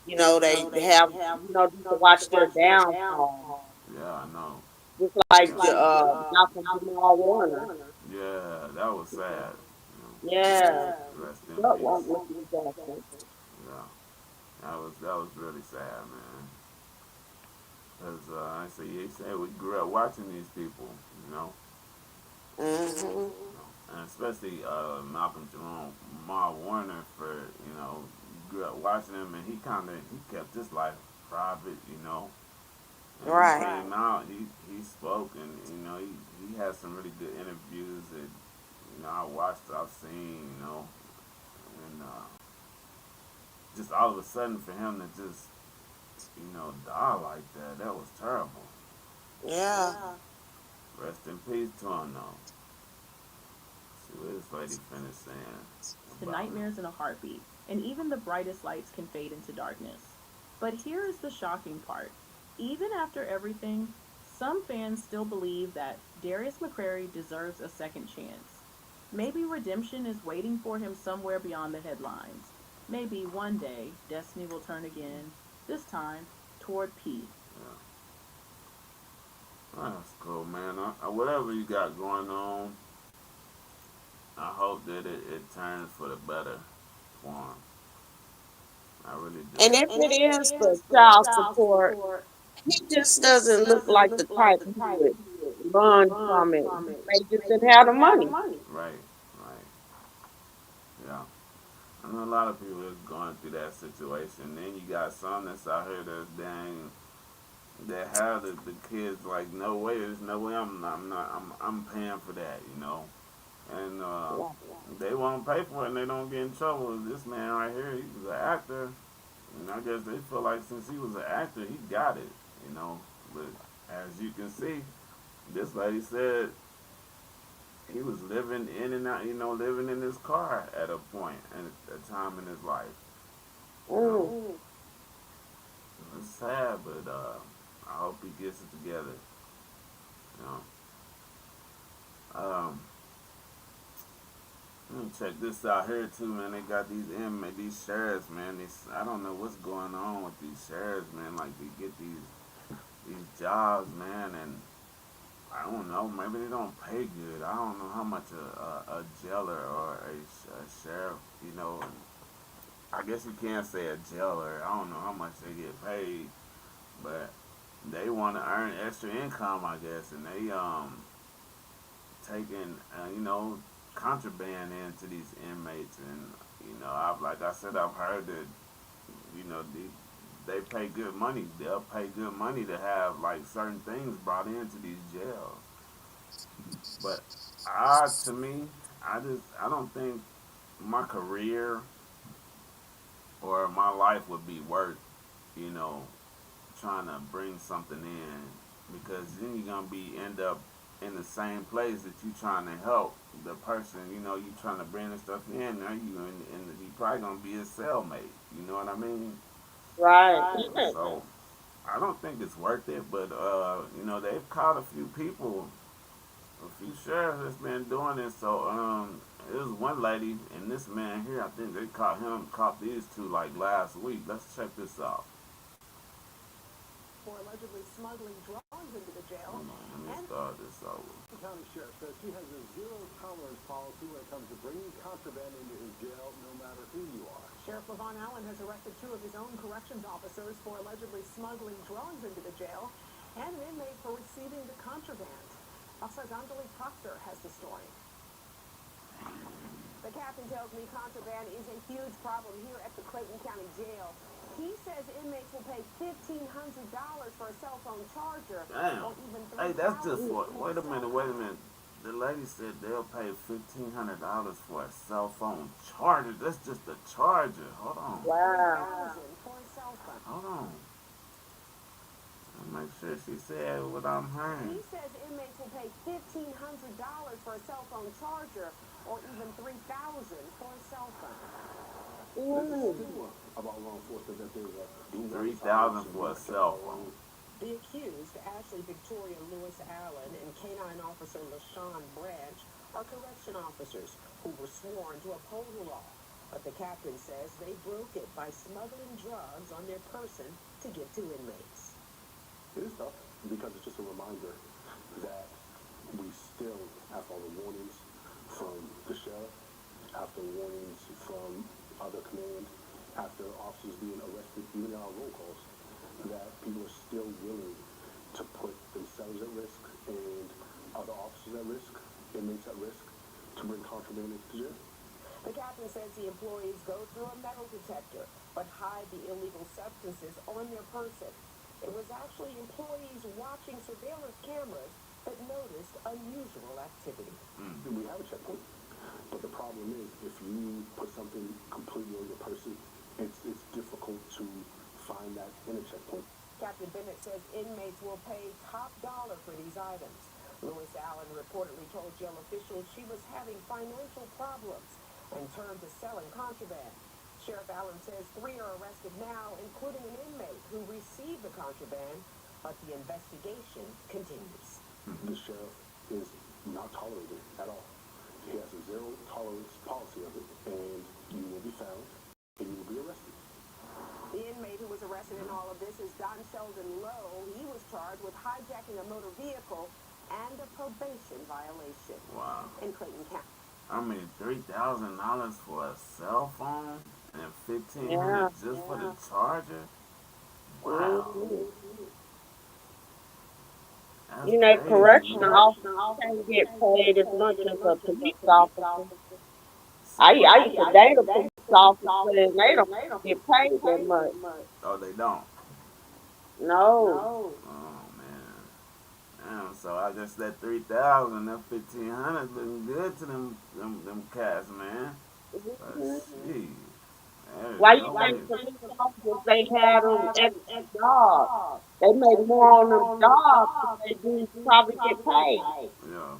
and they have just to watch their downfall, Yeah, I know. just like Yeah. Malcolm Jamal Warner. Yeah, that was sad. Yeah. Rest in That peace. was Mr. Jackson. Yeah, that was really sad, man. Cause I say he said we grew up watching these people, you know, Mm-hmm. and especially Malcolm Jerome, Ma Warner for grew up watching him, and he kept his life private, you know. And he Right. came out, he spoke, and he had some really good interviews that I watched, I've seen, and just all of a sudden for him to just die like that, that was terrible. Yeah. Rest in peace to him, though. See what this lady finished saying To about him. nightmares in a heartbeat, and even the brightest lights can fade into darkness. But here is the shocking part. Even after everything, some fans still believe that Darius McCary deserves a second chance. Maybe redemption is waiting for him somewhere beyond the headlines. Maybe one day destiny will turn again, this time toward peace. Yeah. That's cool, man. Whatever you got going on, I hope that it turns for the better for him. I really do. And if it is for child support, he just doesn't look like the type who would run from it. He may just didn't have the money. Right, right. Yeah. I know a lot of people is going through that situation. Then you got some that's out here that's dang that have the kids like no way, there's no way I'm paying for that, And Yeah. they won't pay for it and they don't get in trouble. This man right here, he was an actor. And I guess they feel like since he was an actor, he got it. But as you can see, this lady said he was living in and out, living in his car at a point and a time in his life. You know, Mm. it's sad, but I hope he gets it together. You know, let me check this out here too, man. They got these inmates, these sheriffs, man. I don't know what's going on with these sheriffs, man. Like they get these jobs, man, and I don't know. Maybe they don't pay good. I don't know how much a jailer or a sheriff, I guess you can't say a jailer. I don't know how much they get paid, but they want to earn extra income, I guess, and they taking contraband into these inmates, and I've like I said, I've heard that they pay good money. They'll pay good money to have like certain things brought into these jails. But to me, I don't think my career or my life would be worth, you know, trying to bring something in because then you're gonna be end up in the same place that you trying to help the person, you trying to bring the stuff in. Now you probably gonna be a cellmate. You know what I mean? Right. So I don't think it's worth it. But they've caught a few people, a few sheriffs that's been doing this. So it was one lady and this man here. I think they caught these two like last week. Let's check this out. For allegedly smuggling drugs into the jail. Hold on, let me start this over. The county sheriff says he has a zero-tolerance policy when it comes to bringing contraband into his jail, no matter who you are. Sheriff Levon Allen has arrested 2 of his own corrections officers for allegedly smuggling drugs into the jail and an inmate for receiving the contraband. Officer Anjali Proctor has the story. The captain tells me contraband is a huge problem here at the Clayton County Jail. He says inmates will pay $1,500 for a cell phone charger. Damn. Or even Hey, that's just what. Wait a minute. The lady said they'll pay $1,500 for a cell phone charger. That's just a charger. Hold on. Wow. For a cell phone. Hold on. I'll make sure she said what I'm hearing. He says inmates will pay $1,500 for a cell phone charger, or even $3,000 for a cell phone. About law enforcement that they $3,000 for a cell phone. The accused, Ashley Victoria Lewis Allen and Canine Officer LaShawn Branch, are correction officers who were sworn to uphold the law. But the captain says they broke it by smuggling drugs on their person to get to inmates. It is tough because it's just a reminder that we still, after all the warnings from the sheriff, after warnings from other command, after officers being arrested, even in our roll calls, that people are still willing to put themselves at risk and other officers at risk, inmates at risk, to bring contraband into jail. The captain says the employees go through a metal detector, but hide the illegal substances on their person. It was actually employees watching surveillance cameras that noticed unusual activity. We have a checkpoint, but the problem is if you put something completely on your person, it's difficult to find that in a checkpoint. Captain Bennett says inmates will pay top dollar for these items. Lewis Allen reportedly told jail officials she was having financial problems and turned to selling contraband. Sheriff Allen says 3 are arrested now, including an inmate who received the contraband, but the investigation continues. The sheriff is not tolerated at all. He has a zero tolerance policy of it, and you will be found and you will be arrested. The inmate who was arrested in all of this is Don Sheldon Lowe. He was charged with hijacking a motor vehicle and a probation violation. Wow. In Clayton County. I mean, $3,000 for a cell phone and $1,500 just for the charger. Wow. That's You know, crazy. correctional officers can't get paid as much as a police officer. I used to date a police officer and they don't get paid that much. Oh, they don't. No. Oh man. Damn. So I guess that 3,000, that 1,500 looking good to them cats, man. But jeez. Why you think police officers they had them extra jobs? They make more on them jobs than they do probably get paid. Yeah.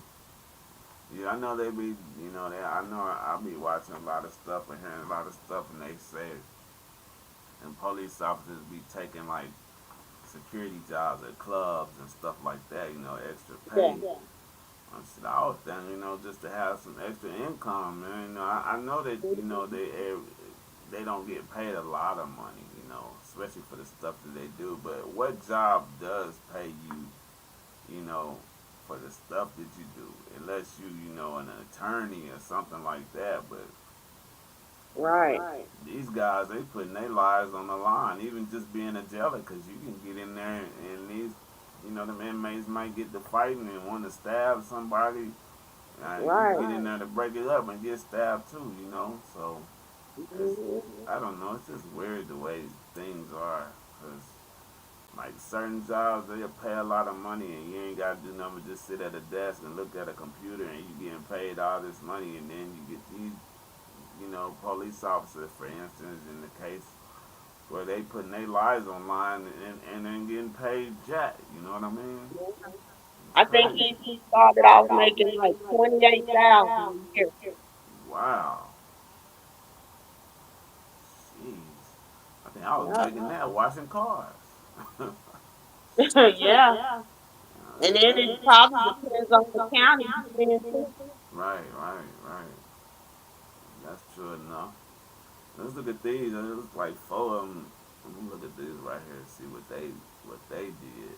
Yeah, I know they be, I know I be watching a lot of stuff and hearing a lot of stuff, and they say, and police officers be taking like security jobs at clubs and stuff like that, extra pay. I was thinking, just to have some extra income, man. I know that, they don't get paid a lot of money, especially for the stuff that they do. But what job does pay you, for the stuff that you do? Unless an attorney or something like that. But Right. these guys, they putting their lives on the line, even just being a jailer, because you can get in there and these, them inmates might get to fighting and want to stab somebody. You get in there to break it up and get stabbed too, So I don't know. It's just weird the way things are, because like certain jobs, they'll pay a lot of money and you ain't got to do nothing but just sit at a desk and look at a computer and you getting paid all this money, and then you get these, police officers, for instance, in the case where they putting their lives on line and then getting paid jack. You know what I mean? I think he started off making like 28,000 a year. Wow. Jeez. I think I was making that washing cars. Yeah. And then it probably depends on the county you're in too. Right. That's true enough. Let's look at these. There's like 4 of them. Let me look at these right here and see what they did.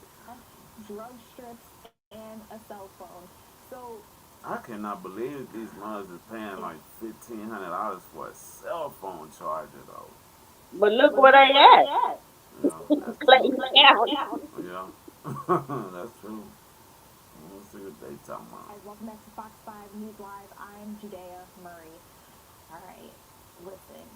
Drug strips and a cell phone. So I cannot believe these mothers is paying like $1,500 for a cell phone charger though. But look where they at. That's true. Clayton County. Yeah, that's true. Let's see what they talking about. Guys, welcome back to Fox 5 News Live. I'm Judea Murray. All right, listen.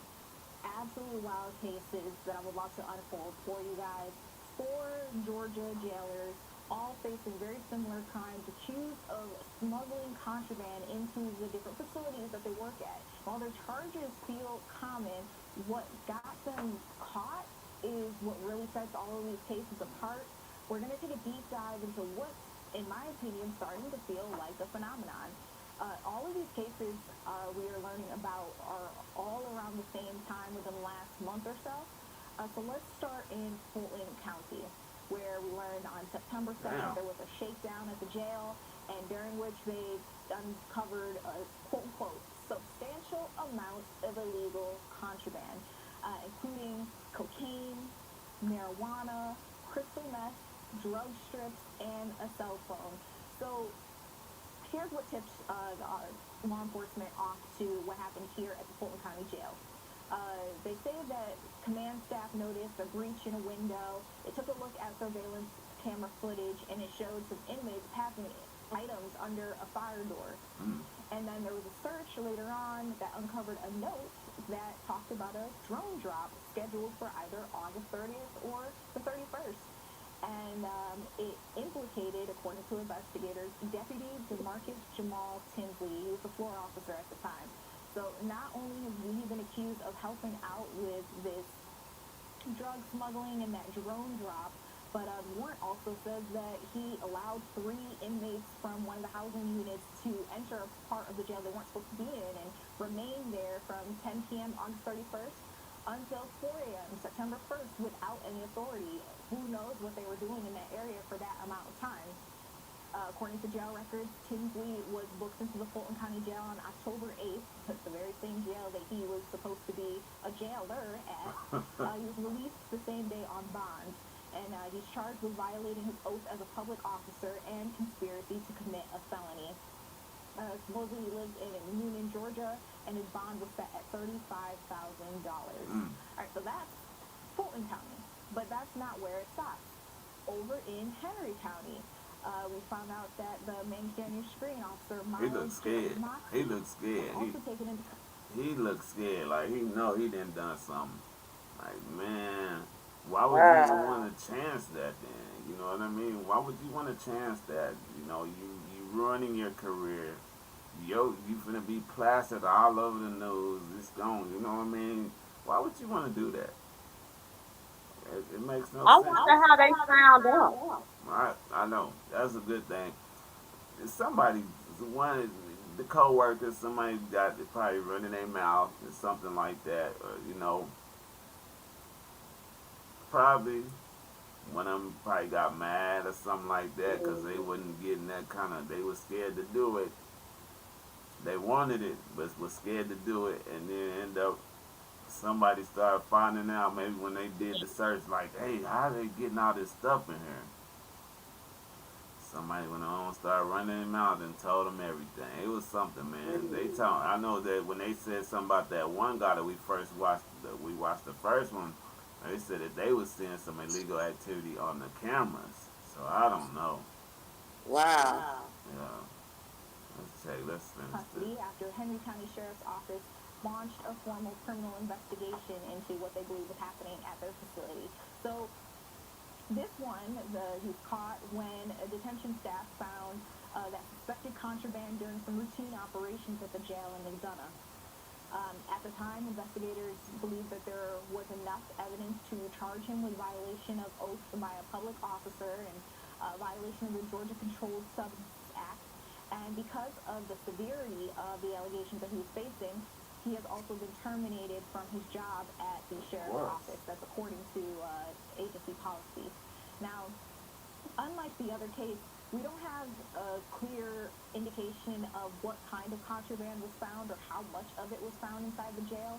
Absolutely wild cases that I would love to unfold for you guys. 4 Georgia jailers, all facing very similar crimes, accused of smuggling contraband into the different facilities that they work at. While their charges feel common, what got them caught is what really sets all of these cases apart. We're going to take a deep dive into what, in my opinion, starting to feel like a phenomenon. All of these cases we are learning about are all around the same time within the last month or so. So let's start in Fulton County, where we learned on September 2nd there was a shakedown at the jail, and during which they uncovered a quote-unquote substantial amount of illegal contraband, including cocaine, marijuana, crystal meth, drug strips, and a cell phone. So here's what tips law enforcement off to what happened here at the Fulton County Jail. They say that command staff noticed a breach in a window. They took a look at surveillance camera footage, and it showed some inmates passing items under a fire door. And then there was a search later on that uncovered a note that talked about a drone drop scheduled for either August 30th or the 31st. And it implicated, according to investigators, Deputy DeMarcus Jamal Tinsley. He was the floor officer at the time. So not only has he been accused of helping out with this drug smuggling and that drone drop, but the warrant also says that he allowed 3 inmates from one of the housing units to enter a part of the jail they weren't supposed to be in and remain there from 10 p.m. August 31st until 4 a.m. September 1st without any authority. Who knows what they were doing in that area for that amount of time. According to jail records, Tinsley was booked into the Fulton County Jail on October 8th, the very same jail that he was supposed to be a jailer at. He was released the same day on bond, and he's charged with violating his oath as a public officer and conspiracy to commit a felony. Supposedly he lives in Noonan, Georgia, and his bond was set at $35,000. All right, so that's Fulton County, but that's not where it stops. Over in Henry County, we found out that the man standing your screen, Officer Miles, he looks scared. He looks scared. He looks scared. Like he know he done something. Like, man, why would you even want to chance that then? You know what I mean? Why would you want to chance that? You know, you ruining your career. You finna be plastered all over the news. It's gone. You know what I mean? Why would you want to do that? It makes no sense. I wonder how they found out. I know. That's a good thing. Somebody, the co-workers, somebody got probably running their mouth or something like that. Or, you know, probably one of them probably got mad or something like that because they wasn't getting that kind of, they were scared to do it. They wanted it, but was scared to do it, and then end up somebody started finding out maybe when they did the search, like, hey, how are they getting all this stuff in here? Somebody went on, started running their mouth and told them everything. It was something, man. I know that when they said something about that one guy that we watched the first one, they said that they was seeing some illegal activity on the cameras. So I don't know. Wow. Yeah. Let's finish this. After Henry County Sheriff's Office launched a formal criminal investigation into what they believe was happening at their facility. So this one, he was caught when a detention staff found that suspected contraband during some routine operations at the jail in McDonough. At the time, investigators believed that there was enough evidence to charge him with violation of oath by a public officer and violation of the Georgia Controlled Substances Act. And because of the severity of the allegations that he was facing, he has also been terminated from his job at the sheriff's office. That's according to agency policy. Now, unlike the other case, we don't have a clear indication of what kind of contraband was found or how much of it was found inside the jail.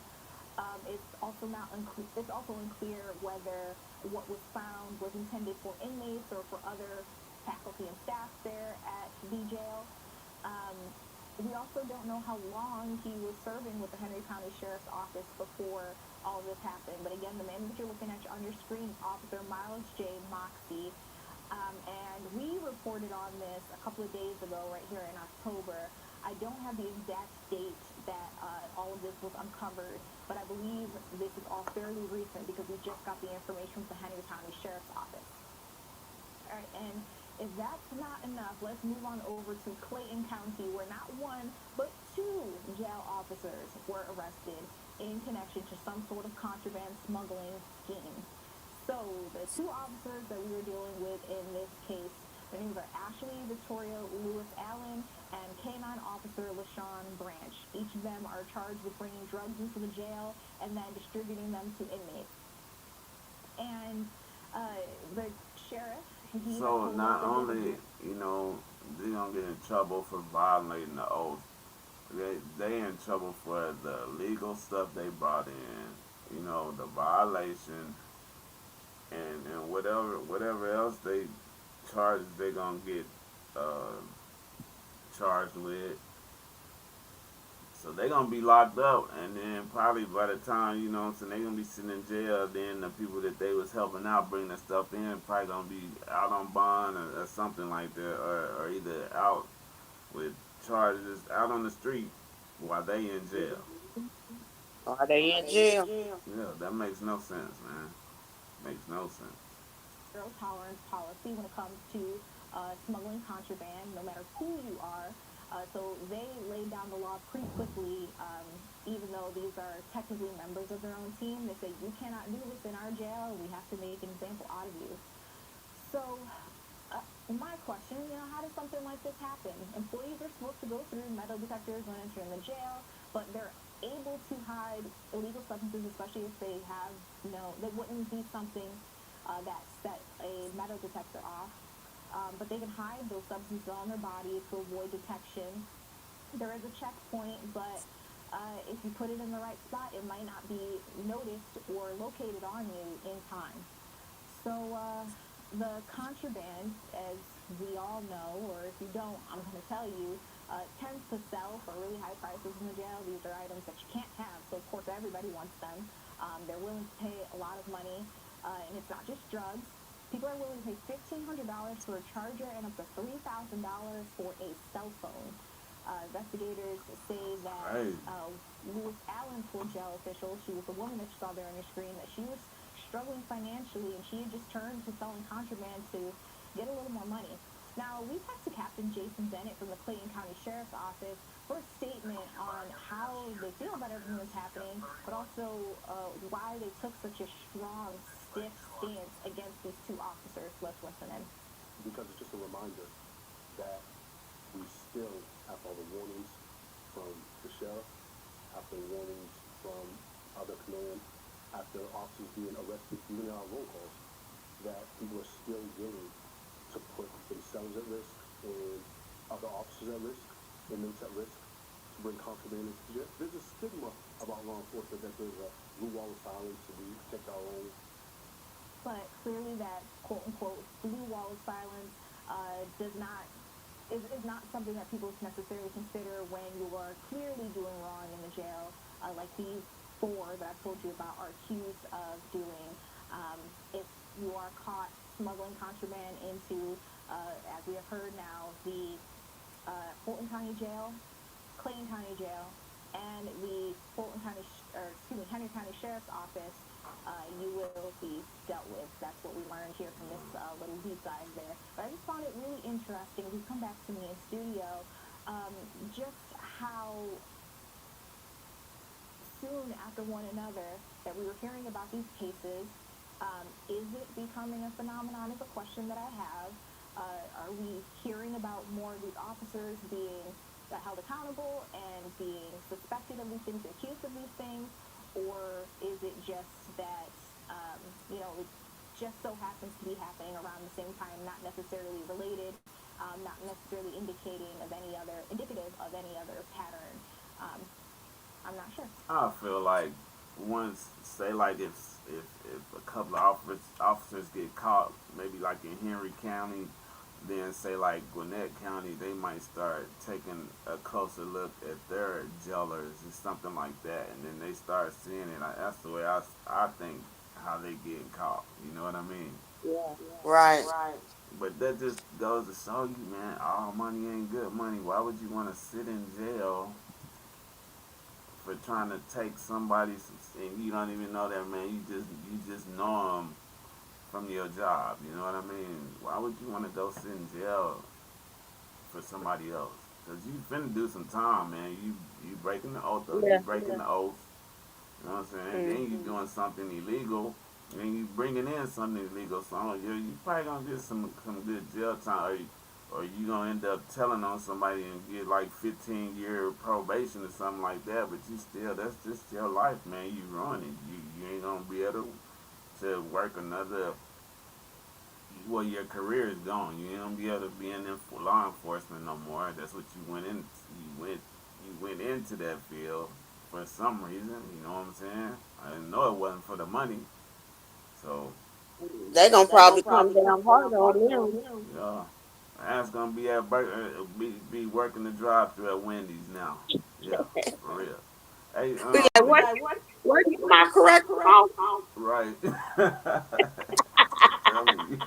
It's also unclear whether what was found was intended for inmates or for other faculty and staff there at the jail. We also don't know how long he was serving with the Henry County Sheriff's Office before all of this happened. But again, the man that you're looking at on your screen is Officer Miles J. Moxie. And we reported on this a couple of days ago right here in October. I don't have the exact date that all of this was uncovered, but I believe this is all fairly recent because we just got the information from the Henry County Sheriff's Office. All right, and if that's not enough, let's move on over to Clayton County, where not one, but 2 jail officers were arrested in connection to some sort of contraband smuggling scheme. So the 2 officers that we were dealing with in this case, their names are Ashley Victoria Lewis Allen and K-9 Officer LaShawn Branch. Each of them are charged with bringing drugs into the jail and then distributing them to inmates. And the sheriff, so not only, you know, they don't get in trouble for violating the oath, they in trouble for the legal stuff they brought in, you know, the violation, and whatever else they charges they gonna get charged with. So they're gonna be locked up, and then probably by the time you know what I'm saying, they're gonna be sitting in jail. Then the people that they was helping out bring the stuff in probably gonna be out on bond or something like that, or either out with charges out on the street while they in jail. Are they in jail? Yeah, that makes no sense, man. Makes no sense. Zero tolerance policy when it comes to smuggling contraband, no matter who you are. So they laid down the law pretty quickly, even though these are technically members of their own team. They say, you cannot do this in our jail. We have to make an example out of you. So my question, how does something like this happen? Employees are supposed to go through metal detectors when entering the jail, but they're able to hide illegal substances, especially if they have, they wouldn't be something that set a metal detector off. But they can hide those substances on their body to avoid detection. There is a checkpoint, but if you put it in the right spot, it might not be noticed or located on you in time. So the contraband, as we all know, or if you don't, I'm going to tell you, tends to sell for really high prices in the jail. These are items that you can't have, so of course everybody wants them. They're willing to pay a lot of money, and it's not just drugs. People are willing to pay $1,500 for a charger and up to $3,000 for a cell phone. Investigators say that Lewis Allen told jail officials, she was the woman that you saw there on your screen, that she was struggling financially and she had just turned to selling contraband to get a little more money. Now, we talked to Captain Jason Bennett from the Clayton County Sheriff's Office for a statement on how they feel about everything that's happening, but also why they took such a strong, stiff stance against these two officers. Let's listen in. Because it's just a reminder that we still, after all the warnings from the sheriff, after warnings from other command, after officers being arrested, even in our roll calls, that people are still willing to put themselves at risk and other officers at risk, inmates at risk, to bring contraband into jail. There's a stigma about law enforcement that there's a blue wall of silence and we protect our own. But clearly that quote-unquote blue wall of silence is not something that people necessarily consider when you are clearly doing wrong in the jail, like these four that I've told you about are accused of doing. If you are caught smuggling contraband into, as we have heard now, the Fulton County Jail, Clayton County Jail, and the Henry County Sheriff's Office, you will be dealt with. That's what we learned here from this little deep dive there. But I just found it really interesting. We come back to me in studio, just how soon after one another that we were hearing about these cases. Is it becoming a phenomenon is a question that I have. Are we hearing about more of these officers being held accountable and being suspected of these things, accused of these things? Or is it just that, it just so happens to be happening around the same time, not necessarily related, not necessarily indicative of any other pattern? I'm not sure. I feel like once, say, like if a couple of officers get caught, maybe like in Henry County, then say like Gwinnett County, they might start taking a closer look at their jailers and something like that, and then they start seeing it. That's the way I think how they getting caught. You know what I mean? Yeah. Right. But that just goes to show you, man, all money ain't good money. Why would you want to sit in jail for trying to take somebody's, and you don't even know that man? You just know them from your job. You know what I mean? Why would you want to go sit in jail for somebody else? Because you finna do some time, man. You breaking the oath, you breaking the oath. You know what I'm saying? And then you doing something illegal, and then you bringing in something illegal. So you probably gonna get some good jail time, or you gonna end up telling on somebody and get like 15-year probation or something like that. But that's just your life, man. You ruin it. You ain't gonna be able to work another. Well, your career is gone. You ain't gonna be able to be in law enforcement no more. That's what you went in. You went into that field for some reason. You know what I'm saying? I didn't know it wasn't for the money. So they gonna probably come down hard on them. yeah, that's gonna be at be working the drive-through at Wendy's now. Yeah, for real. Hey, Be like, what is my correct response? right. Telling you.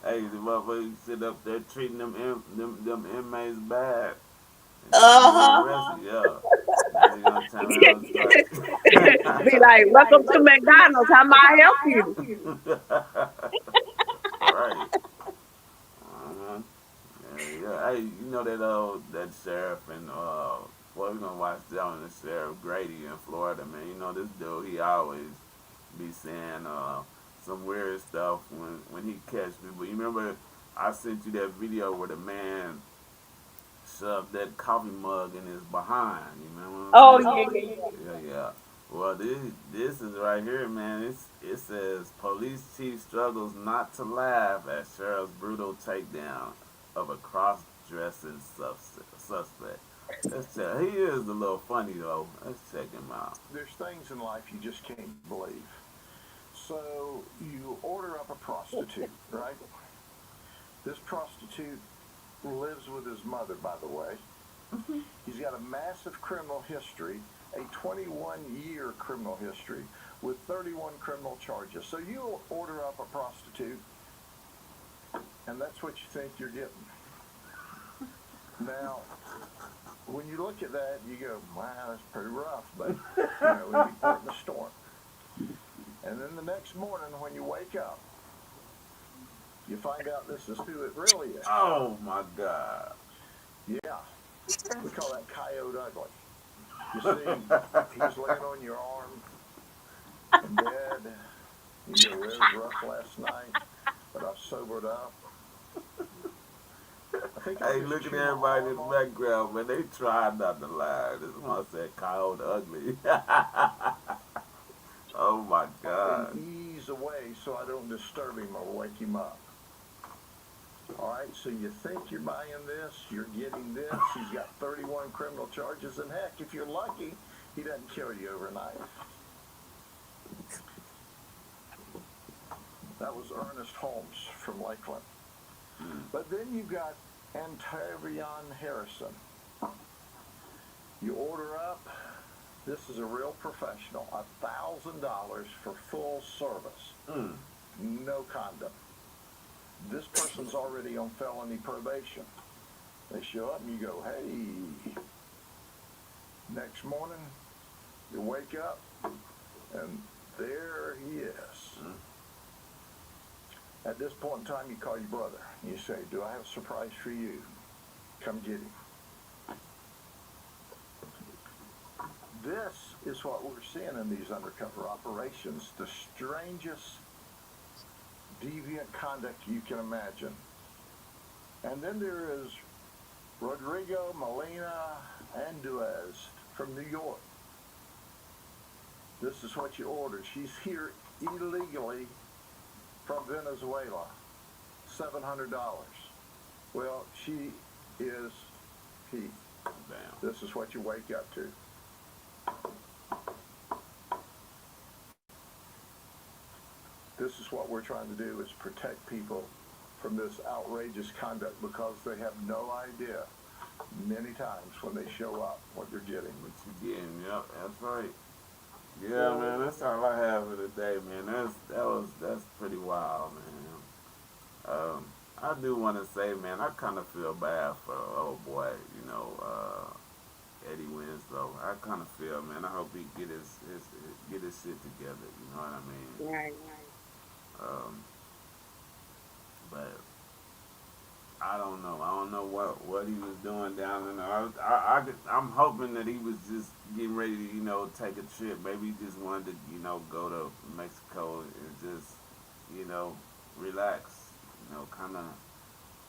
Hey, the motherfucker sit up there treating them inmates bad. And then you get Uh-huh. arrested, yeah. Now they're gonna turn around and start. Be like, welcome to McDonald's. How may I help you? Right. Uh-huh. Yeah, yeah. Hey, you know that sheriff and well, we're gonna watch that one. The sheriff Grady in Florida, man. You know this dude. He always be saying some weird stuff when he catch people. You remember I sent you that video where the man shoved that coffee mug in his behind. You remember what Oh, I'm yeah, saying? yeah, yeah. Yeah, yeah. Well, this is right here, man. It says police chief struggles not to laugh at sheriff's brutal takedown of a cross-dressing suspect. Let's check. He is a little funny though. Let's check him out. There's things in life you just can't believe. So you order up a prostitute, right? This prostitute lives with his mother, by the way. He's got a massive criminal history, a 21-year criminal history with 31 criminal charges. So you order up a prostitute, and that's what you think you're getting. Now, when you look at that, you go, wow, that's pretty rough, but we need port in the storm. And then the next morning when you wake up, you find out this is who it really is. Oh my God. Yeah. We call that coyote ugly. You see, he's laying on your arm in bed. You go, it was rough last night, but I've sobered up. Hey, look at everybody in the background, man. They tried not to lie. This one said coyote ugly. Oh my God. And ease away so I don't disturb him or wake him up. All right, so you think you're buying this, you're getting this. He's got 31 criminal charges, and heck, if you're lucky, he doesn't kill you overnight. That was Ernest Holmes from Lakeland. But then you've got Antavion Harrison. You order up, this is a real professional, $1,000 for full service. No condom. This person's already on felony probation. They show up and you go, hey. Next morning, you wake up and there he is. At this point in time, you call your brother. You say, do I have a surprise for you? Come get him. This is what we're seeing in these undercover operations, the strangest deviant conduct you can imagine. And then there is Rodrigo Molina Anduez from New York. This is what you ordered. She's here illegally from Venezuela. $700. Well, she is he. Damn. This is what you wake up to. This is what we're trying to do, is protect people from this outrageous conduct, because they have no idea many times when they show up what they're getting. What you getting? Yep, that's right. Yeah, man, that's all I have for today, man. That's pretty wild, man. I do want to say, man, I kind of feel bad for old boy, Eddie Winslow. I kind of feel, man. I hope he get his shit together. You know what I mean? Right. But I don't know. I don't know what he was doing down in there. I'm hoping that he was just getting ready to, take a trip. Maybe he just wanted to, go to Mexico and just, relax. Kind of,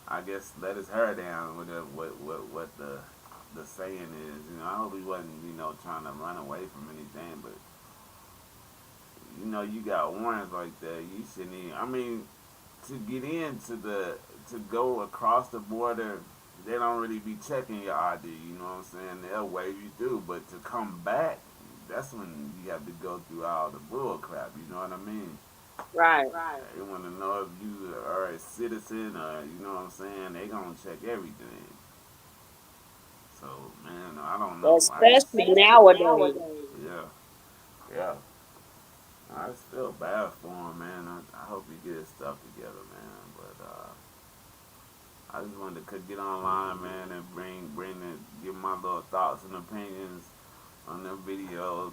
I guess, let his hair down with what the saying is. I hope he wasn't, trying to run away from anything, but you got warrants like that, you shouldn't even, I mean, to get to go across the border, they don't really be checking your ID, you know what I'm saying? They'll wave you through, but to come back, that's when you have to go through all the bull crap, you know what I mean? Right. They want to know if you are a citizen or, you know what I'm saying? They gonna check everything. So man, I don't know. especially nowadays. Yeah, yeah. I just feel bad for him, man. I hope he gets his stuff together, man. But I just wanted to get online, man, and give my little thoughts and opinions on them videos.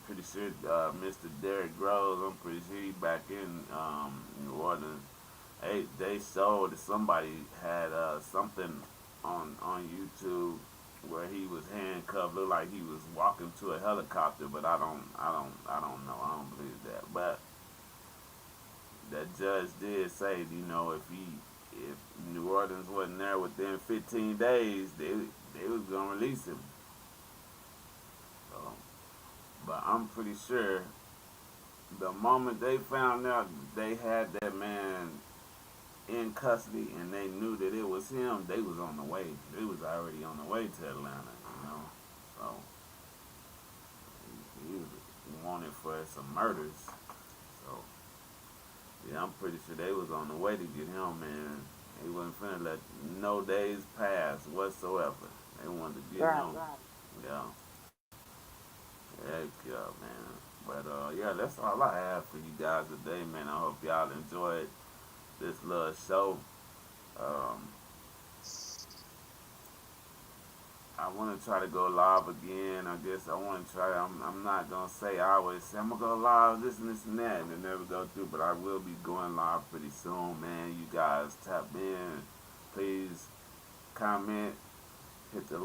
Pretty sure Mr. Derrick Groves, I'm pretty sure he back in New Orleans. They showed that somebody had something on YouTube where he was handcuffed, looked like he was walking to a helicopter, but I don't know, I don't believe that. But that judge did say, if New Orleans wasn't there within 15 days, they was gonna release him. So, but I'm pretty sure the moment they found out they had that man in custody and they knew that it was him, they was on the way. They was already on the way to Atlanta. So he was wanted for some murders. So yeah, I'm pretty sure they was on the way to get him, man. They wasn't finna let no days pass whatsoever. They wanted to get him. Yeah. Heck yeah, man. But yeah, that's all I have for you guys today, man. I hope y'all enjoyed this little show. Um, I want to try to go live again. I guess I want to try. I'm not gonna say I always say I'm gonna go live this and that, and it never go through. But I will be going live pretty soon, man. You guys tap in. Please comment, hit the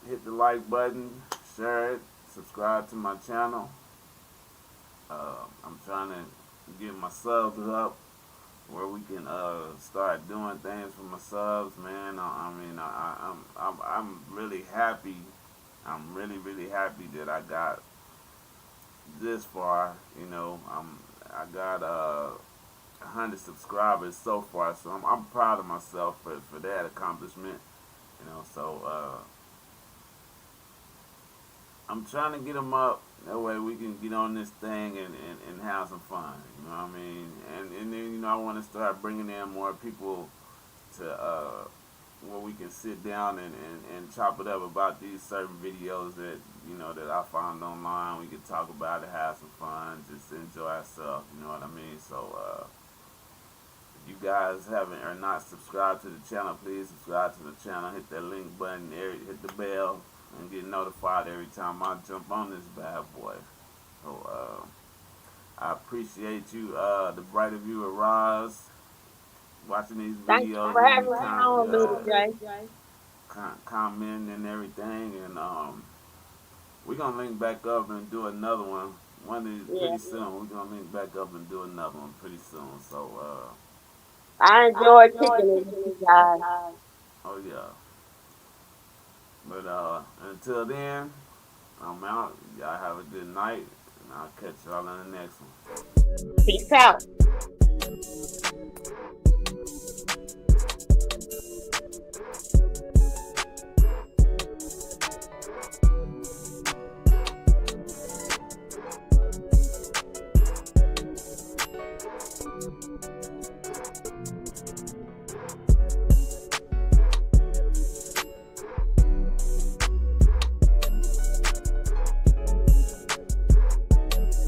hit the like button, share it, subscribe to my channel. I'm trying to get my subs up where we can start doing things for my subs, man. I'm really happy. I'm really happy that I got this far. I got 100 subscribers so far, so I'm proud of myself for that accomplishment. So I'm trying to get them up. That way we can get on this thing and have some fun. You know what I mean? And then, I want to start bringing in more people to where we can sit down and chop it up about these certain videos that I found online. We can talk about it, have some fun, just enjoy ourselves. You know what I mean? So if you guys haven't or not subscribed to the channel, please subscribe to the channel. Hit that link button there, hit the bell, and get notified every time I jump on this bad boy. So I appreciate you, the brighter viewer Roz, watching these Thank you videos, for having me on, little Jay. commenting and everything, and we're gonna link back up and do another one. Pretty soon. We're gonna link back up and do another one pretty soon. So I enjoy kicking it with you guys. oh yeah. But until then, I'm out. Y'all have a good night, and I'll catch y'all in the next one. Peace out.